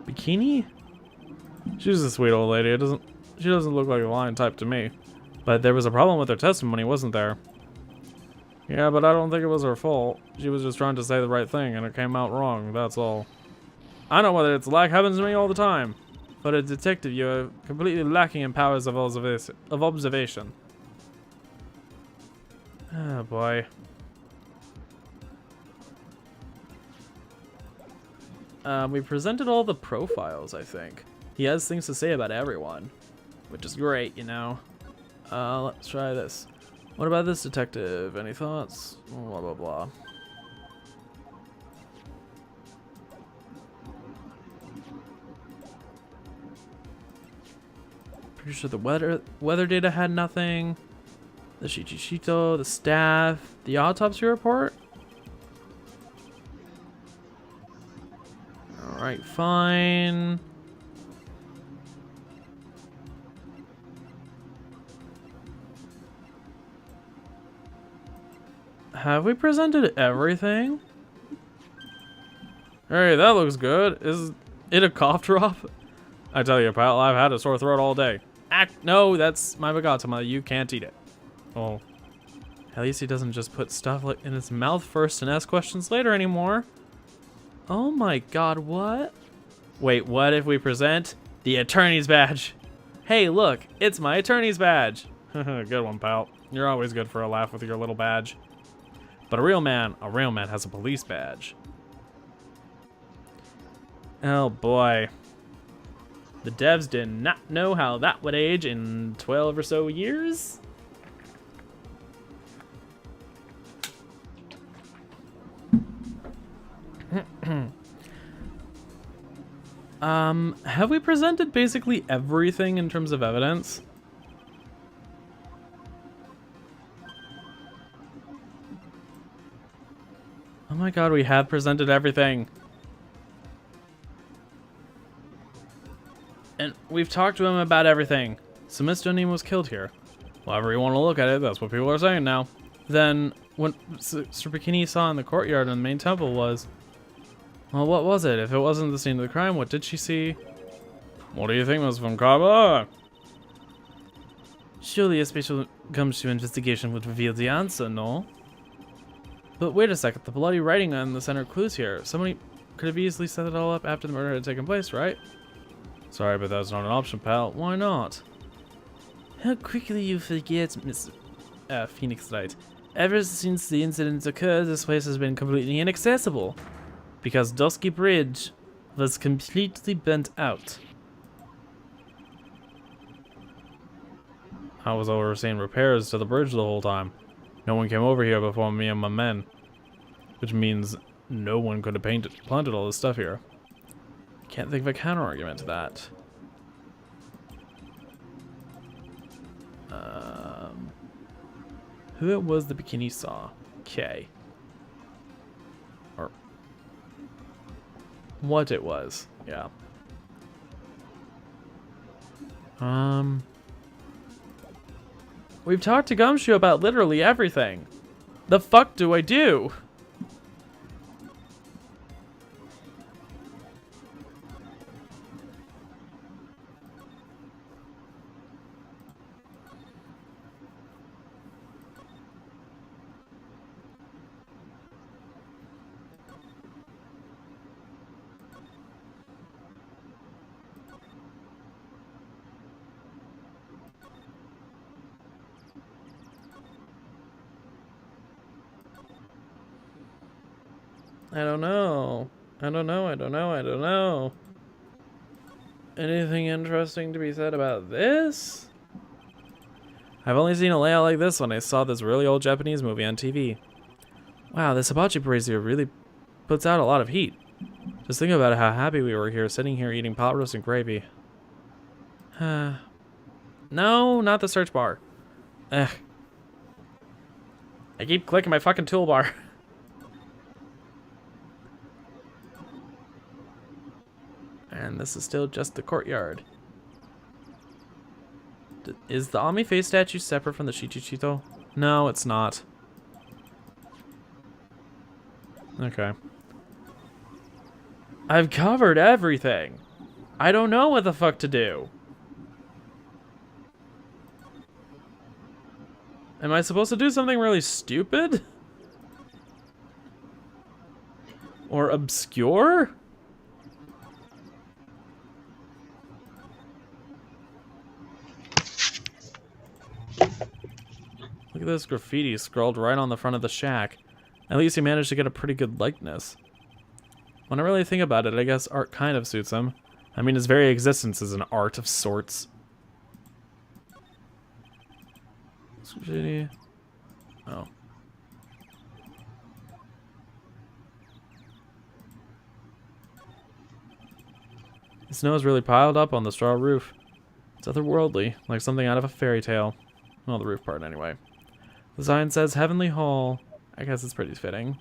Bikini? She's a sweet old lady. She doesn't look like a lying type to me. But there was a problem with her testimony, wasn't there? Yeah, but I don't think it was her fault. She was just trying to say the right thing, and it came out wrong, that's all. I know whether it's like happens to me all the time. But a detective, you're completely lacking in powers of observation. Oh boy. We presented all the profiles, I think. He has things to say about everyone, which is great, you know. Let's try this. What about this detective? Any thoughts? Blah, blah, blah. Pretty sure the weather data had nothing. The Shichishito, the staff, the autopsy report. Alright, fine. Have we presented everything? Hey, that looks good. Is it a cough drop? I tell you, pal, I've had a sore throat all day. No, that's my bagatama. You can't eat it. Oh. At least he doesn't just put stuff like in his mouth first and ask questions later anymore. Oh my god, what? Wait, what if we present the attorney's badge? Hey, look, it's my attorney's badge. Good one, pal. You're always good for a laugh with your little badge. But a real man has a police badge. Oh boy. The devs did not know how that would age in 12 or so years. Have we presented basically everything in terms of evidence? Oh my god, we have presented everything. And we've talked to him about everything. So Mr. Neem was killed here. However you want to look at it, that's what people are saying now. Then, what Sir Bikini saw in the courtyard in the main temple was... Well, what was it? If it wasn't the scene of the crime, what did she see? What do you think, Ms. von Kaba? Surely a special comes to investigation would reveal the answer, no? But wait a second, the bloody writing on the center clues here. Somebody could have easily set it all up after the murder had taken place, right? Sorry, but that's not an option, pal. Why not? How quickly you forget, Miss Phoenix Wright. Ever since the incident occurred, this place has been completely inaccessible. Because Dusky Bridge was completely burnt out. I was overseeing repairs to the bridge the whole time. No one came over here before me and my men. Which means no one could have planted all this stuff here. Can't think of a counter-argument to that. Who it was the bikini saw? Okay. Or what it was. Yeah. We've talked to Gumshoe about literally everything. The fuck do I do? I don't know. I don't know. Anything interesting to be said about this? I've only seen a layout like this when I saw this really old Japanese movie on TV. Wow, this hibachi brazier really puts out a lot of heat. Just think about how happy we were here, sitting here eating pot roast and gravy. No, not the search bar. Ugh. I keep clicking my fucking toolbar. And this is still just the courtyard. Is the Ami face statue separate from the Shichichito? No, it's not. Okay. I've covered everything. I don't know what the fuck to do. Am I supposed to do something really stupid? Or obscure? Look at this graffiti scrawled right on the front of the shack. At least he managed to get a pretty good likeness. When I really think about it, I guess art kind of suits him. I mean, his very existence is an art of sorts. Graffiti. Oh. The snow is really piled up on the straw roof. It's otherworldly, like something out of a fairy tale. Well, the roof part anyway. The sign says Heavenly Hall. I guess it's pretty fitting.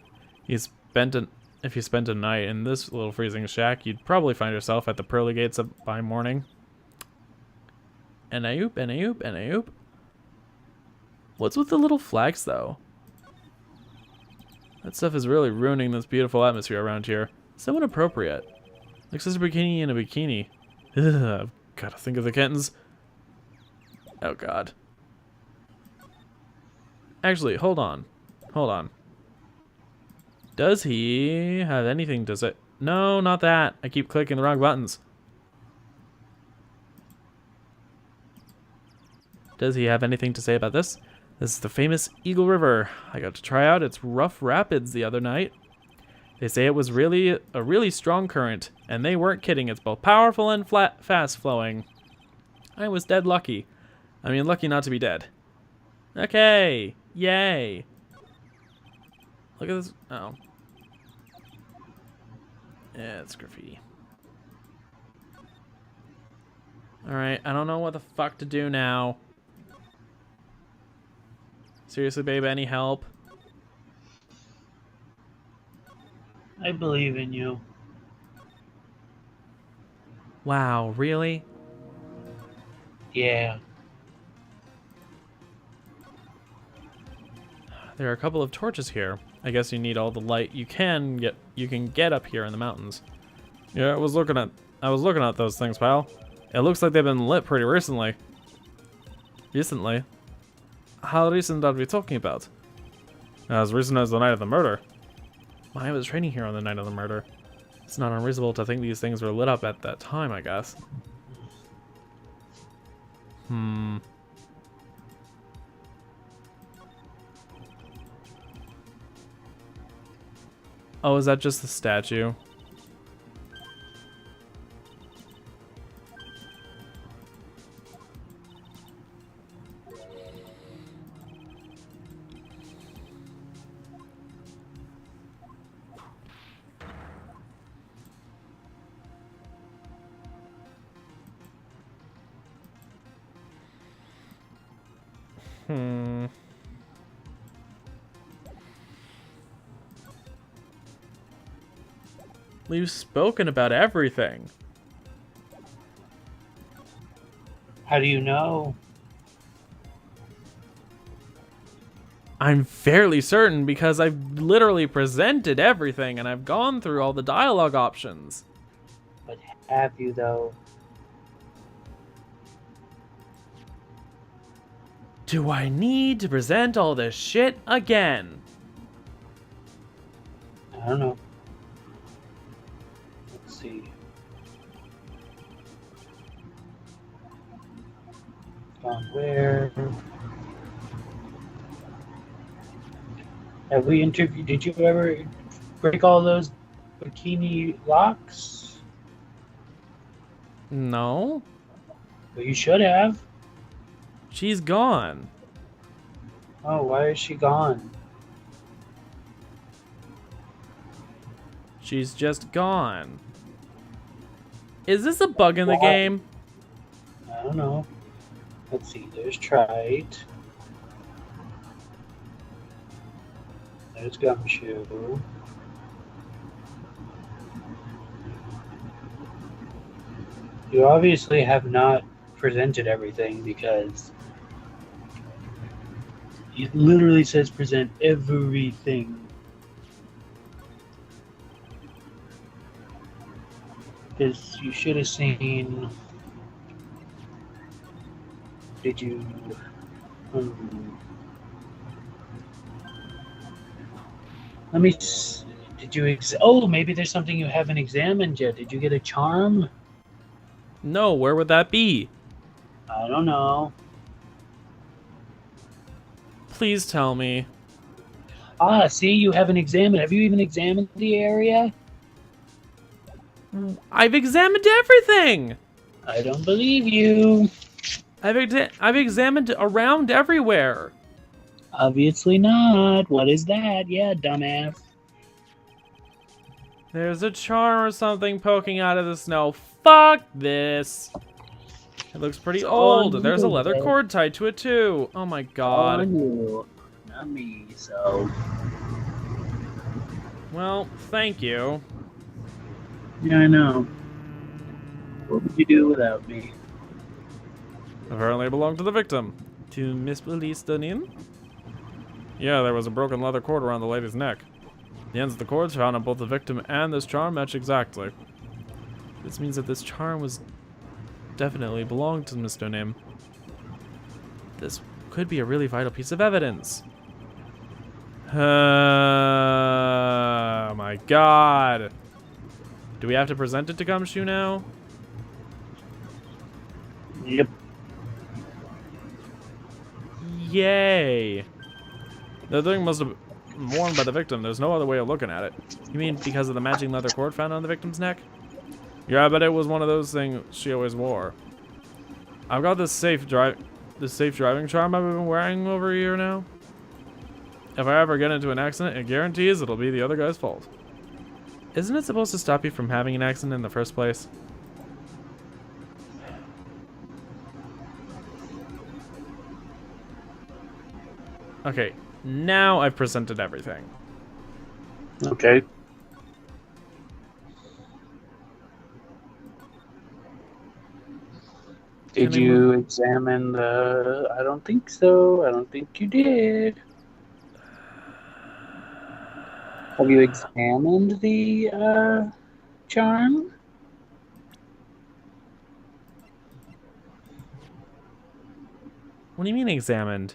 If you spent a night in this little freezing shack, you'd probably find yourself at the pearly gates by morning. And ayoop, and ayoop, and ayoop. What's with the little flags, though? That stuff is really ruining this beautiful atmosphere around here. So inappropriate. Like Sister Bikini in a bikini. Ugh, I've gotta think of the kittens. Oh god. Actually, hold on. Hold on. Does he have anything to say? No, not that. I keep clicking the wrong buttons. Does he have anything to say about this? This is the famous Eagle River. I got to try out its rough rapids the other night. They say it was a really strong current, and they weren't kidding. It's both powerful and fast flowing. I was dead lucky. I mean, lucky not to be dead. Okay, yay. Look at this. Oh. Yeah, it's graffiti. Alright, I don't know what the fuck to do now. Seriously, babe, any help? I believe in you. Wow, really? Yeah. There are a couple of torches here. I guess you need all the light you can get up here in the mountains. Yeah, I was looking at those things, pal. It looks like they've been lit pretty recently. Recently? How recent are we talking about? As recent as the night of the murder. Well, I was training here on the night of the murder. It's not unreasonable to think these things were lit up at that time, I guess. Oh, is that just the statue? We've spoken about everything. How do you know? I'm fairly certain because I've literally presented everything and I've gone through all the dialogue options. But have you, though? Do I need to present all this shit again? I don't know. Let's see. Gone where? Have we interviewed? Did you ever break all those bikini locks? No. Well, you should have. She's gone. Oh, why is she gone? She's just gone. Is this a bug in the game? I don't know. Let's see. There's Trite. There's Gumshoe. You obviously have not presented everything because It literally says present everything. Because you should have seen. Did you? Let me. Did you? Oh, maybe there's something you haven't examined yet. Did you get a charm? No, where would that be? I don't know. Please tell me. Ah, see, you haven't examined. Have you even examined the area? I've examined everything! I don't believe you. I've examined around everywhere. Obviously not. What is that? Yeah, dumbass. There's a charm or something poking out of the snow. Fuck this. It looks pretty old. There's a leather cord tied to it too. Oh my god. On you. Not me, so. Well, thank you. Yeah, I know. What would you do without me? Apparently it belonged to the victim. To Miss Listonin? Yeah, there was a broken leather cord around the lady's neck. The ends of the cords found on both the victim and this charm match exactly. This means that this charm was definitely belonged to Miss Stonim. This could be a really vital piece of evidence. Oh my god. Do we have to present it to Gumshoe now? Yep. Yay. The thing must have been worn by the victim. There's no other way of looking at it. You mean because of the matching leather cord found on the victim's neck? Yeah, I bet it was one of those things she always wore. I've got this safe driving charm I've been wearing over a year now. If I ever get into an accident, it guarantees it'll be the other guy's fault. Isn't it supposed to stop you from having an accident in the first place? Okay, now I've presented everything. Okay. Did you examine the... I don't think so. I don't think you did. Have you examined the charm? What do you mean examined?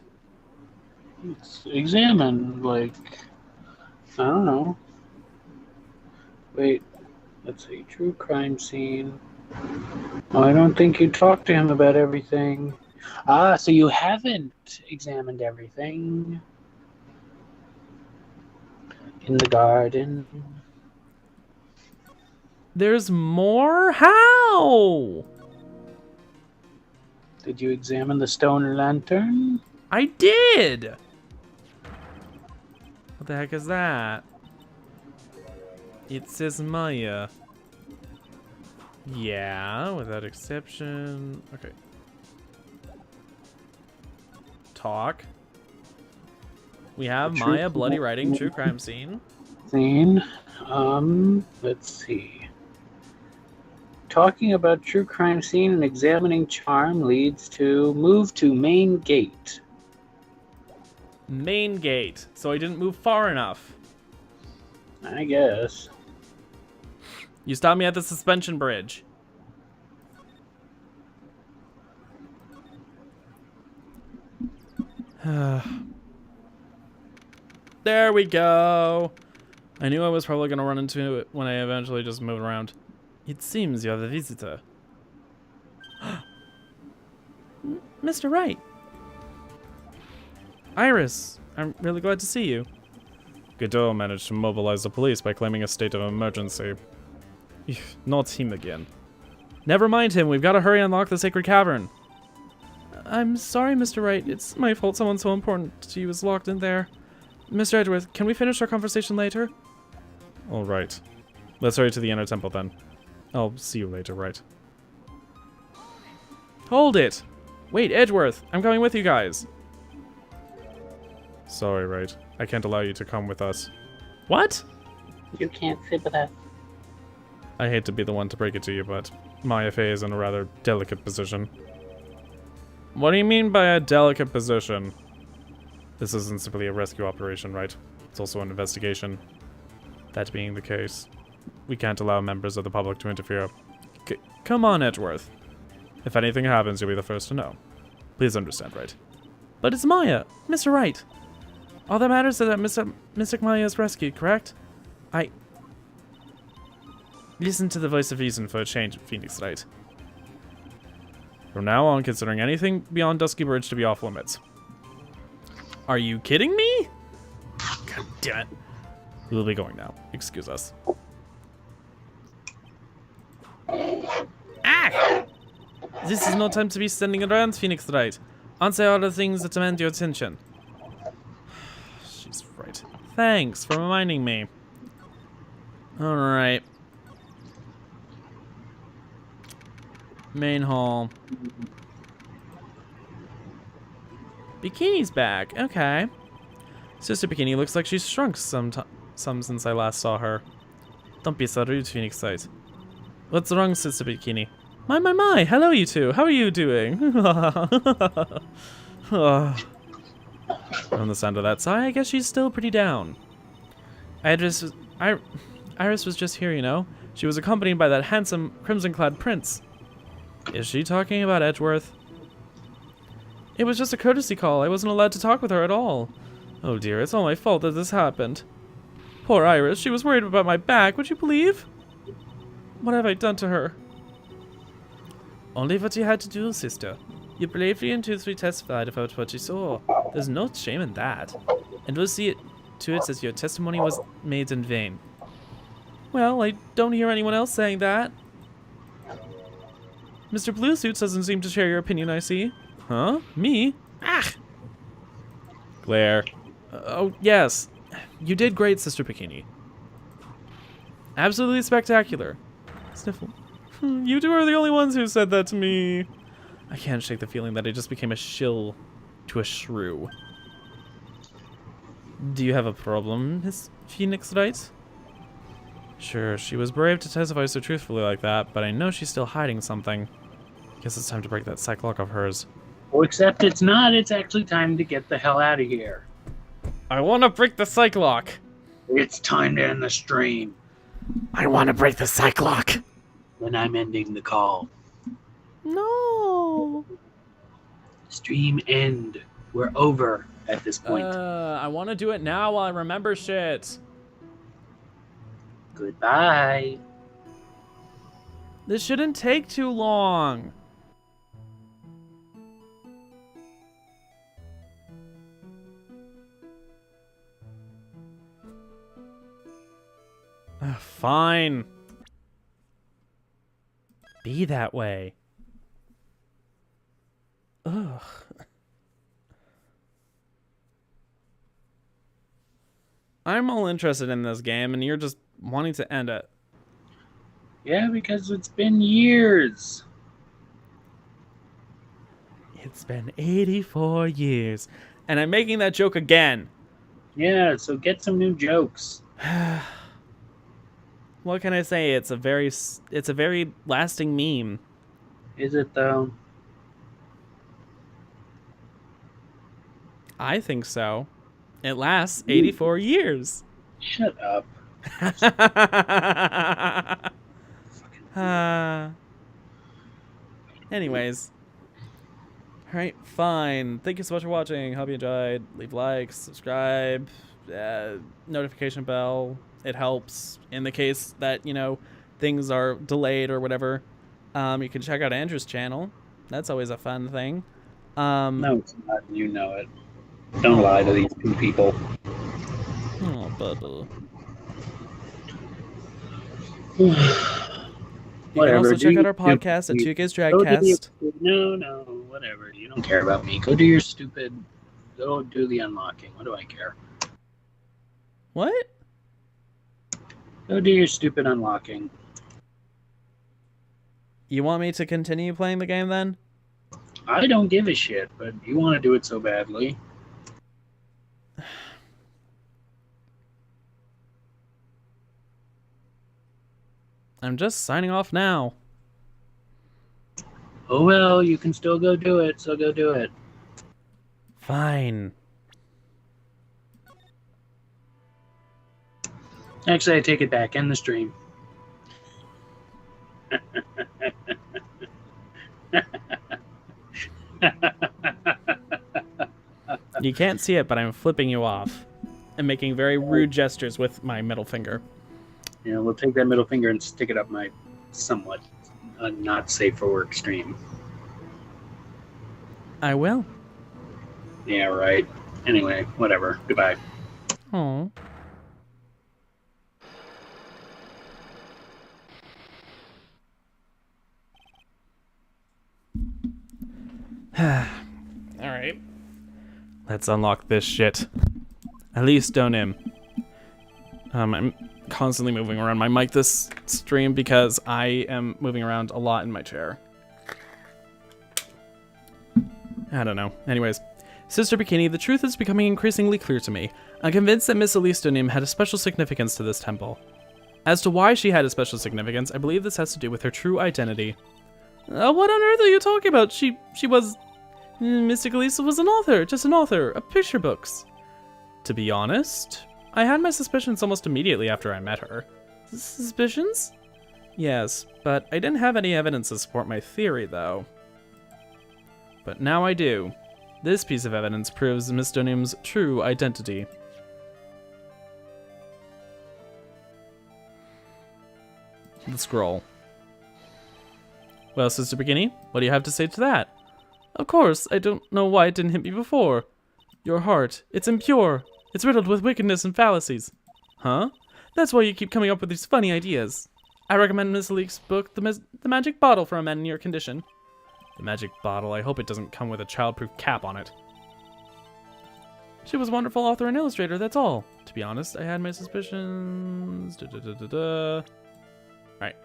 It's examined, like... I don't know. Wait. Let's see. True crime scene. Oh, I don't think you talked to him about everything. Ah, so you haven't examined everything. In the garden. There's more? How? Did you examine the stone lantern? I did! What the heck is that? It says Maya. Yeah, without exception. Okay. Talk. We have Maya bloody writing, true crime scene. Let's see. Talking about true crime scene and examining charm leads to move to main gate. Main gate. So I didn't move far enough. I guess. You stopped me at the suspension bridge. There we go. I knew I was probably going to run into it when I eventually just moved around. It seems you're the visitor. Mr. Wright. Iris, I'm really glad to see you. Godot managed to mobilize the police by claiming a state of emergency. Not him again. Never mind him, we've got to hurry and unlock the sacred cavern. I'm sorry, Mr. Wright. It's my fault someone so important to you is locked in there. Mr. Edgeworth, can we finish our conversation later? Alright. Let's hurry to the inner temple then. I'll see you later, right? Hold it! Wait, Edgeworth, I'm coming with you guys. Sorry, Wright. I can't allow you to come with us. What? You can't sit with us. I hate to be the one to break it to you, but my FA is in a rather delicate position. What do you mean by a delicate position? This isn't simply a rescue operation, right? It's also an investigation. That being the case, we can't allow members of the public to interfere. Come on, Edgeworth. If anything happens, you'll be the first to know. Please understand, right? But it's Maya! Mr. Wright! All that matters is that Mr. Maya is rescued, correct? Listen to the voice of reason for a change, Phoenix Wright. From now on, considering anything beyond Dusky Bridge to be off limits. Are you kidding me? God damn it. We will be going now. Excuse us. Ah! This is no time to be standing around, Phoenix Wright. Answer all the things that demand your attention. She's right. Thanks for reminding me. Alright. Main hall. Bikini's back. Okay. Sister Bikini looks like she's shrunk some since I last saw her. Don't be so rude, Phoenix Wright. What's wrong, Sister Bikini? My. Hello, you two. How are you doing? From the sound of that sigh, I guess she's still pretty down. Iris was just here, you know. She was accompanied by that handsome crimson-clad prince. Is she talking about Edgeworth? It was just a courtesy call. I wasn't allowed to talk with her at all. Oh dear, it's all my fault that this happened. Poor Iris, she was worried about my back, would you believe? What have I done to her? Only what you had to do, sister. You bravely and truthfully testified about what you saw. There's no shame in that. And we'll see it to it as your testimony was made in vain. Well, I don't hear anyone else saying that. Mr. Bluesuits doesn't seem to share your opinion, I see. Huh? Me? Ah! Glare. Oh, yes. You did great, Sister Bikini. Absolutely spectacular. Sniffle. You two are the only ones who said that to me. I can't shake the feeling that I just became a shill to a shrew. Do you have a problem, Miss Phoenix Wright? Sure, she was brave to testify so truthfully like that, but I know she's still hiding something. Guess it's time to break that psych lock of hers. Oh, except it's not. It's actually time to get the hell out of here. I want to break the psych lock. It's time to end the stream. I want to break the psych lock. Then I'm ending the call. No. Stream end. We're over at this point. I want to do it now while I remember shit. Goodbye. This shouldn't take too long. Fine. Be that way. Ugh. I'm all interested in this game, and you're just wanting to end it. Yeah, because it's been years. It's been 84 years. And I'm making that joke again. Yeah, so get some new jokes. What can I say? It's a very lasting meme. Is it though? I think so. It lasts 84 years. Shut up. Anyways. Alright, fine. Thank you so much for watching. Hope you enjoyed. Leave likes, subscribe, notification bell. It helps in the case that, you know, things are delayed or whatever. You can check out Andrew's channel. That's always a fun thing. No, it's not. You know it. Don't lie to these two people. Oh, Bubba. You can also check out our podcast at 2GaysDragcast. No, whatever. You don't care about me. Go do your stupid... Go do the unlocking. What do I care? What? Go do your stupid unlocking. You want me to continue playing the game then? I don't give a shit, but you want to do it so badly. I'm just signing off now. Oh well, you can still go do it, so go do it. Fine. Actually, I take it back. End the stream. You can't see it, but I'm flipping you off and making very rude gestures with my middle finger. Yeah, we'll take that middle finger and stick it up my somewhat not safe for work stream. I will. Yeah, right. Anyway, whatever. Goodbye. Oh. Alright. Let's unlock this shit. At least don't him. I'm constantly moving around my mic this stream because I am moving around a lot in my chair. I don't know. Anyways. Sister Bikini, the truth is becoming increasingly clear to me. I'm convinced that Miss Elistonim had a special significance to this temple. As to why she had a special significance, I believe this has to do with her true identity. What on earth are you talking about? She was... Mystic Elisa was an author, just an author of picture books. To be honest, I had my suspicions almost immediately after I met her. Suspicions? Yes, but I didn't have any evidence to support my theory, though. But now I do. This piece of evidence proves Miss Dunham's true identity. The scroll. Well, Sister Bikini, what do you have to say to that? Of course, I don't know why it didn't hit me before. Your heart, it's impure. It's riddled with wickedness and fallacies. Huh? That's why you keep coming up with these funny ideas. I recommend Miss Leek's book, The Magic Bottle for a Man in Your Condition. The magic bottle, I hope it doesn't come with a childproof cap on it. She was a wonderful author and illustrator, that's all. To be honest, I had my suspicions. Alright.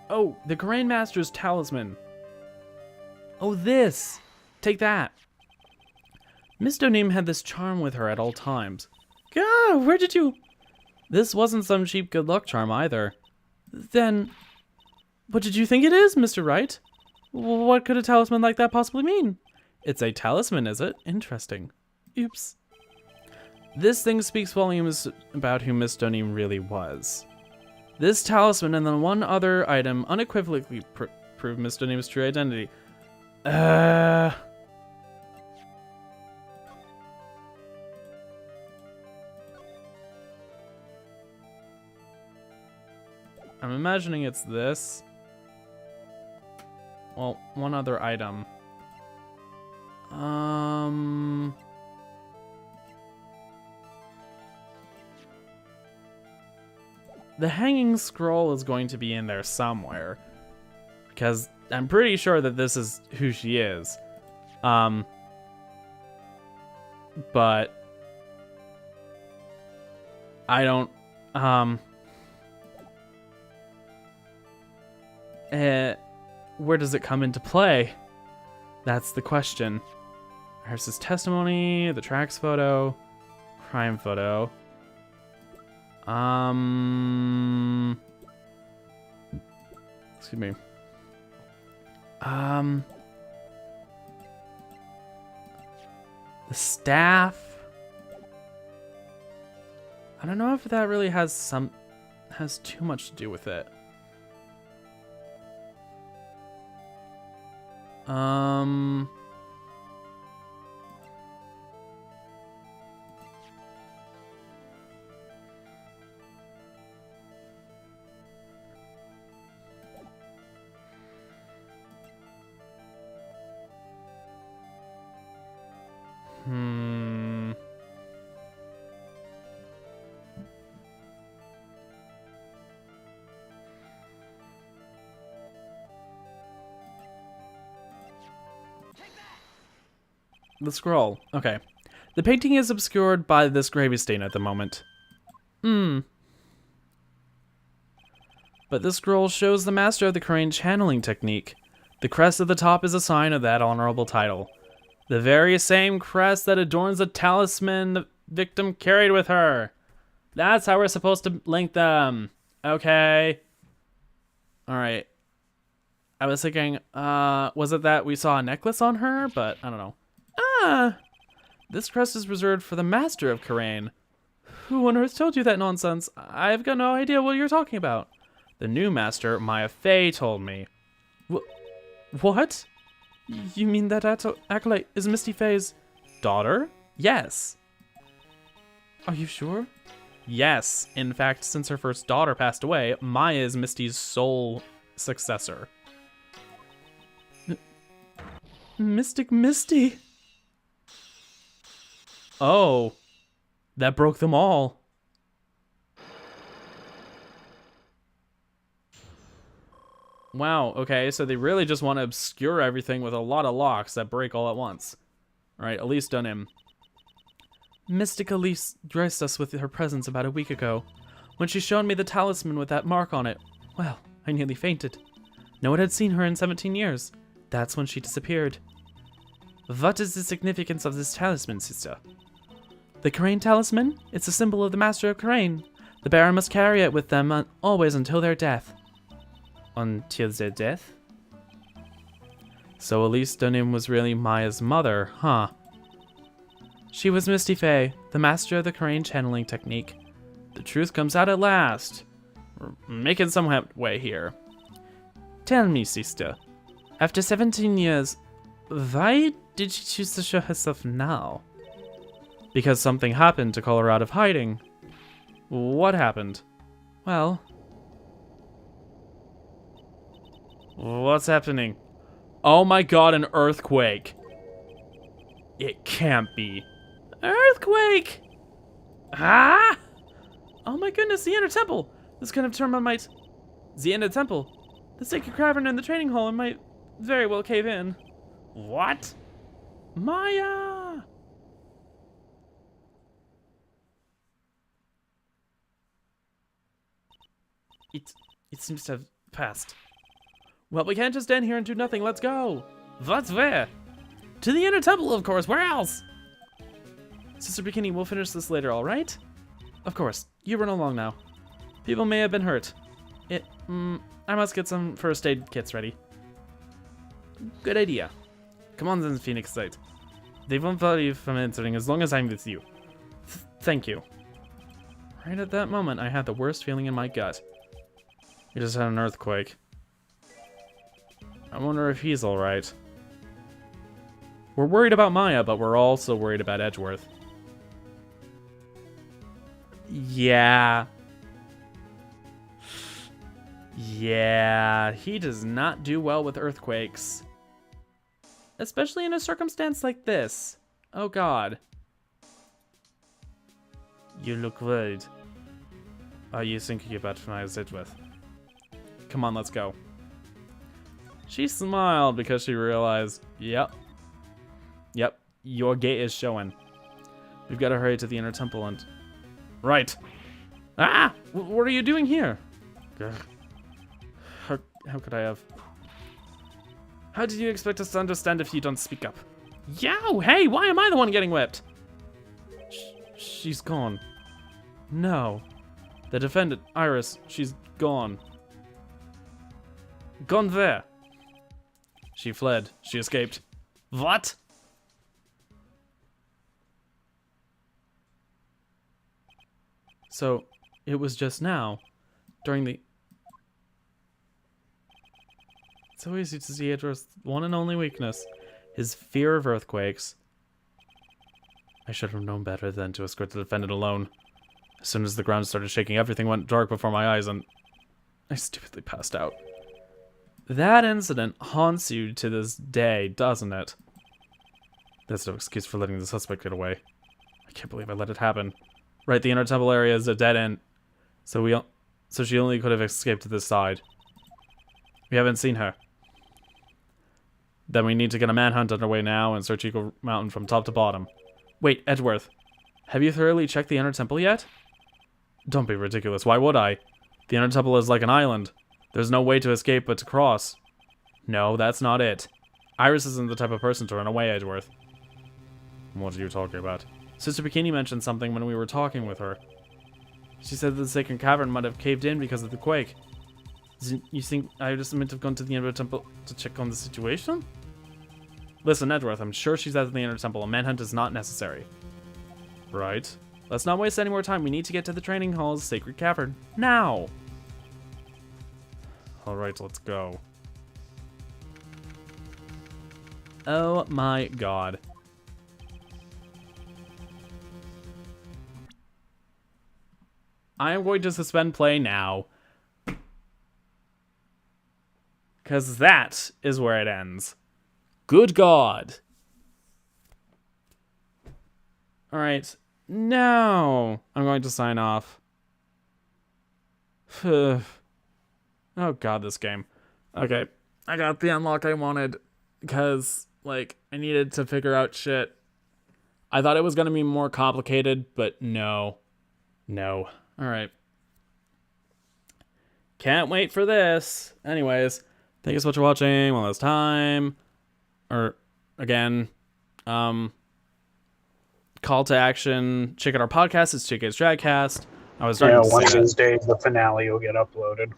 Oh, the Grandmaster's talisman. Oh, this. Take that. Miss Donim had this charm with her at all times. God, where did you... This wasn't some cheap good luck charm either. Then, what did you think it is, Mr. Wright? What could a talisman like that possibly mean? It's a talisman, is it? Interesting. Oops. This thing speaks volumes about who Miss Donim really was. This talisman and then one other item unequivocally prove Miss Dunham's true identity. I'm imagining it's this. Well, one other item. The hanging scroll is going to be in there somewhere. Because I'm pretty sure that this is who she is. But I don't, where does it come into play? That's the question. Here's his testimony, the tracks photo, crime photo. Excuse me. The staff. I don't know if that really has too much to do with it. The scroll. Okay. The painting is obscured by this gravy stain at the moment. But this scroll shows the master of the crane channeling technique. The crest at the top is a sign of that honorable title. The very same crest that adorns the talisman the victim carried with her. That's how we're supposed to link them. Okay. Alright. I was thinking, was it that we saw a necklace on her? But I don't know. This crest is reserved for the master of Karain. Who on earth told you that nonsense? I've got no idea what you're talking about. The new master, Maya Fey, told me. What? You mean that acolyte is Misty Fey's daughter? Yes. Are you sure? Yes. In fact, since her first daughter passed away, Maya is Misty's sole successor. Mystic Misty. Oh. That broke them all. Wow, okay, so they really just want to obscure everything with a lot of locks that break all at once. Alright, Elise done him. Mystic Elise graced us with her presence about a week ago. When she showed me the talisman with that mark on it, well, I nearly fainted. No one had seen her in 17 years. That's when she disappeared. What is the significance of this talisman, sister? The Karain talisman? It's a symbol of the Master of Karain. The bearer must carry it with them always until their death. Until their death? So Elise Dunham was really Maya's mother, huh? She was Misty Fey, the master of the Karain channeling technique. The truth comes out at last. We're making some headway here. Tell me, sister, after 17 years, why did she choose to show herself now? Because something happened to call her out of hiding. What happened? Well... What's happening? Oh my god, an earthquake! It can't be. Earthquake! Ah! Oh my goodness, the inner temple! This kind of turmoil might... The inner temple? The sacred cavern in the training hall might very well cave in. What? Maya! It seems to have passed. Well, we can't just stand here and do nothing. Let's go. What's where? To the inner temple, of course. Where else? Sister Bikini, we'll finish this later, all right? Of course. You run along now. People may have been hurt. I must get some first aid kits ready. Good idea. Come on then, Phoenix Wright. They won't bother you from entering as long as I'm with you. Thank you. Right at that moment, I had the worst feeling in my gut. We just had an earthquake. I wonder if he's alright. We're worried about Maya, but we're also worried about Edgeworth. Yeah. Yeah, he does not do well with earthquakes. Especially in a circumstance like this. Oh god. You look worried. Are you thinking about Maya's Edgeworth? Come on, let's go. She smiled because she realized, yep, your gate is showing. We've got to hurry to the inner temple and... Right. Ah! What are you doing here? How could I have... How did you expect us to understand if you don't speak up? Yow! Hey, why am I the one getting whipped? She's gone. No. The defendant, Iris, she's gone. Gone there. She fled. She escaped. What? So, it was just now, during the... It's so easy to see Edgeworth's one and only weakness, his fear of earthquakes. I should have known better than to escort the defendant alone. As soon as the ground started shaking, everything went dark before my eyes and I stupidly passed out. That incident haunts you to this day, doesn't it? That's no excuse for letting the suspect get away. I can't believe I let it happen. Right, the inner temple area is a dead end, so she only could have escaped to this side. We haven't seen her. Then we need to get a manhunt underway now and search Eagle Mountain from top to bottom. Wait, Edgeworth, have you thoroughly checked the Inner Temple yet? Don't be ridiculous, why would I? The Inner Temple is like an island. There's no way to escape but to cross. No, that's not it. Iris isn't the type of person to run away, Edgeworth. What are you talking about? Sister Bikini mentioned something when we were talking with her. She said that the Sacred Cavern might have caved in because of the quake. You think Iris meant to have gone to the Inner Temple to check on the situation? Listen, Edgeworth, I'm sure she's at the Inner Temple. A manhunt is not necessary. Right. Let's not waste any more time. We need to get to the training hall's Sacred Cavern. Now! Alright, let's go. Oh my god. I am going to suspend play now. Because that is where it ends. Good God. Alright. Now I'm going to sign off. Oh god, this game. Okay. I got the unlock I wanted. Because, like, I needed to figure out shit. I thought it was going to be more complicated, but no. No. Alright. Can't wait for this. Anyways, thank you so much for watching one last time. Or, again, call to action. Check out our podcast. It's 2GaysDragcast. I was starting to one of say these days the finale will get uploaded.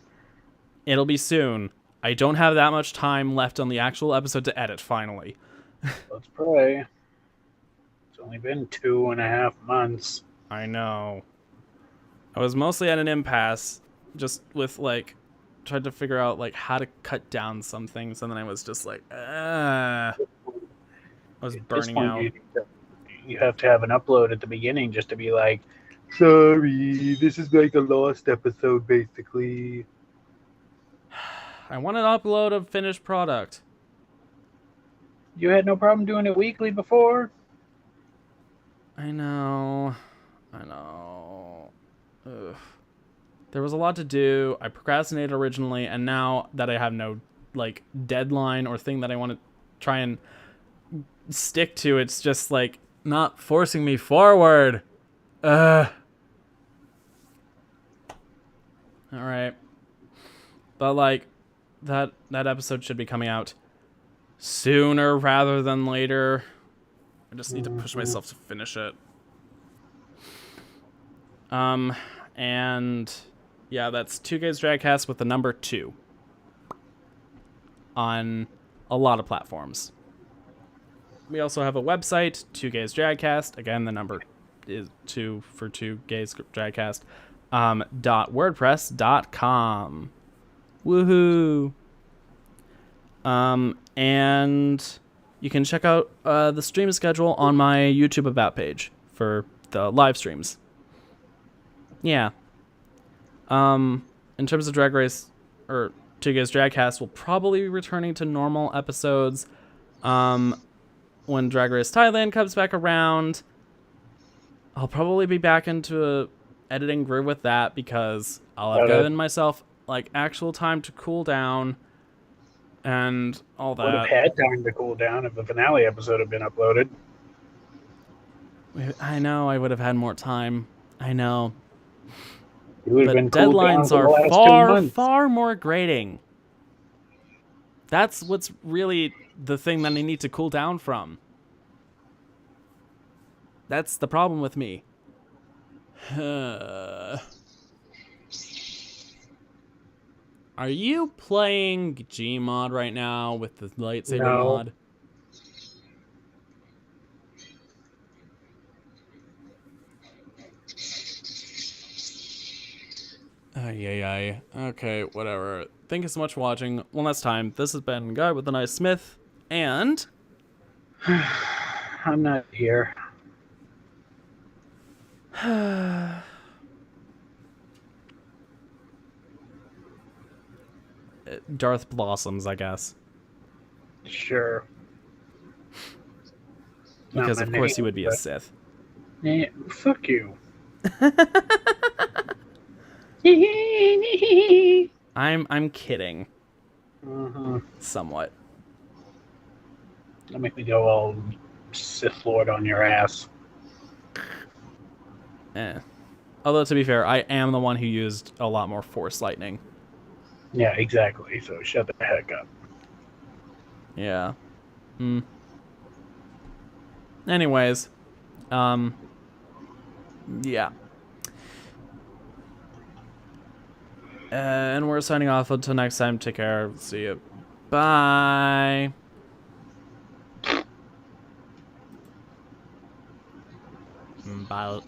it'll be soon. I don't have that much time left on the actual episode to edit, finally. Let's pray. It's only been 2.5 months. I know. I was mostly at an impasse, just with, like, trying to figure out, like, how to cut down some things, and then I was just like, I was burning out. You have to have an upload at the beginning just to be like, sorry, this is like a lost episode, basically. I want an upload of finished product. You had no problem doing it weekly before? I know. I know. Ugh. There was a lot to do. I procrastinated originally, and now that I have no, like, deadline or thing that I want to try and stick to, it's just, like, not forcing me forward. Alright. But, like, that episode should be coming out sooner rather than later. I just need to push myself to finish it. And yeah, that's 2GaysDragcast with the number 2 on a lot of platforms. We also have a website, 2GaysDragcast. Again, the number is 2 for 2GaysDragcast. .wordpress.com. Woohoo! And you can check out the stream schedule on my YouTube About page for the live streams. Yeah. In terms of Drag Race, or 2GaysDragcast, will probably be returning to normal episodes when Drag Race Thailand comes back around. I'll probably be back into a editing groove with that because I'll have given myself, like, actual time to cool down and all that. Would have had time to cool down if the finale episode had been uploaded. I know, I would have had more time. I know. But deadlines are far more grating. That's what's really the thing that I need to cool down from. That's the problem with me. Are you playing Gmod right now with the lightsaber mod? Ay. Okay, whatever. Thank you so much for watching. One last time, this has been Guy with the Nice Smith, and... I'm not here. Darth Blossoms, I guess. Sure. Because of course he would be a Sith. Yeah, fuck you. I'm kidding. Mm-hmm. Somewhat. Don't make me go all Sith Lord on your ass. Eh. Although, to be fair, I am the one who used a lot more Force Lightning. Yeah, exactly. So shut the heck up. Yeah. Hmm. Anyways. Yeah. And we're signing off until next time. Take care. See you. Bye. Bye.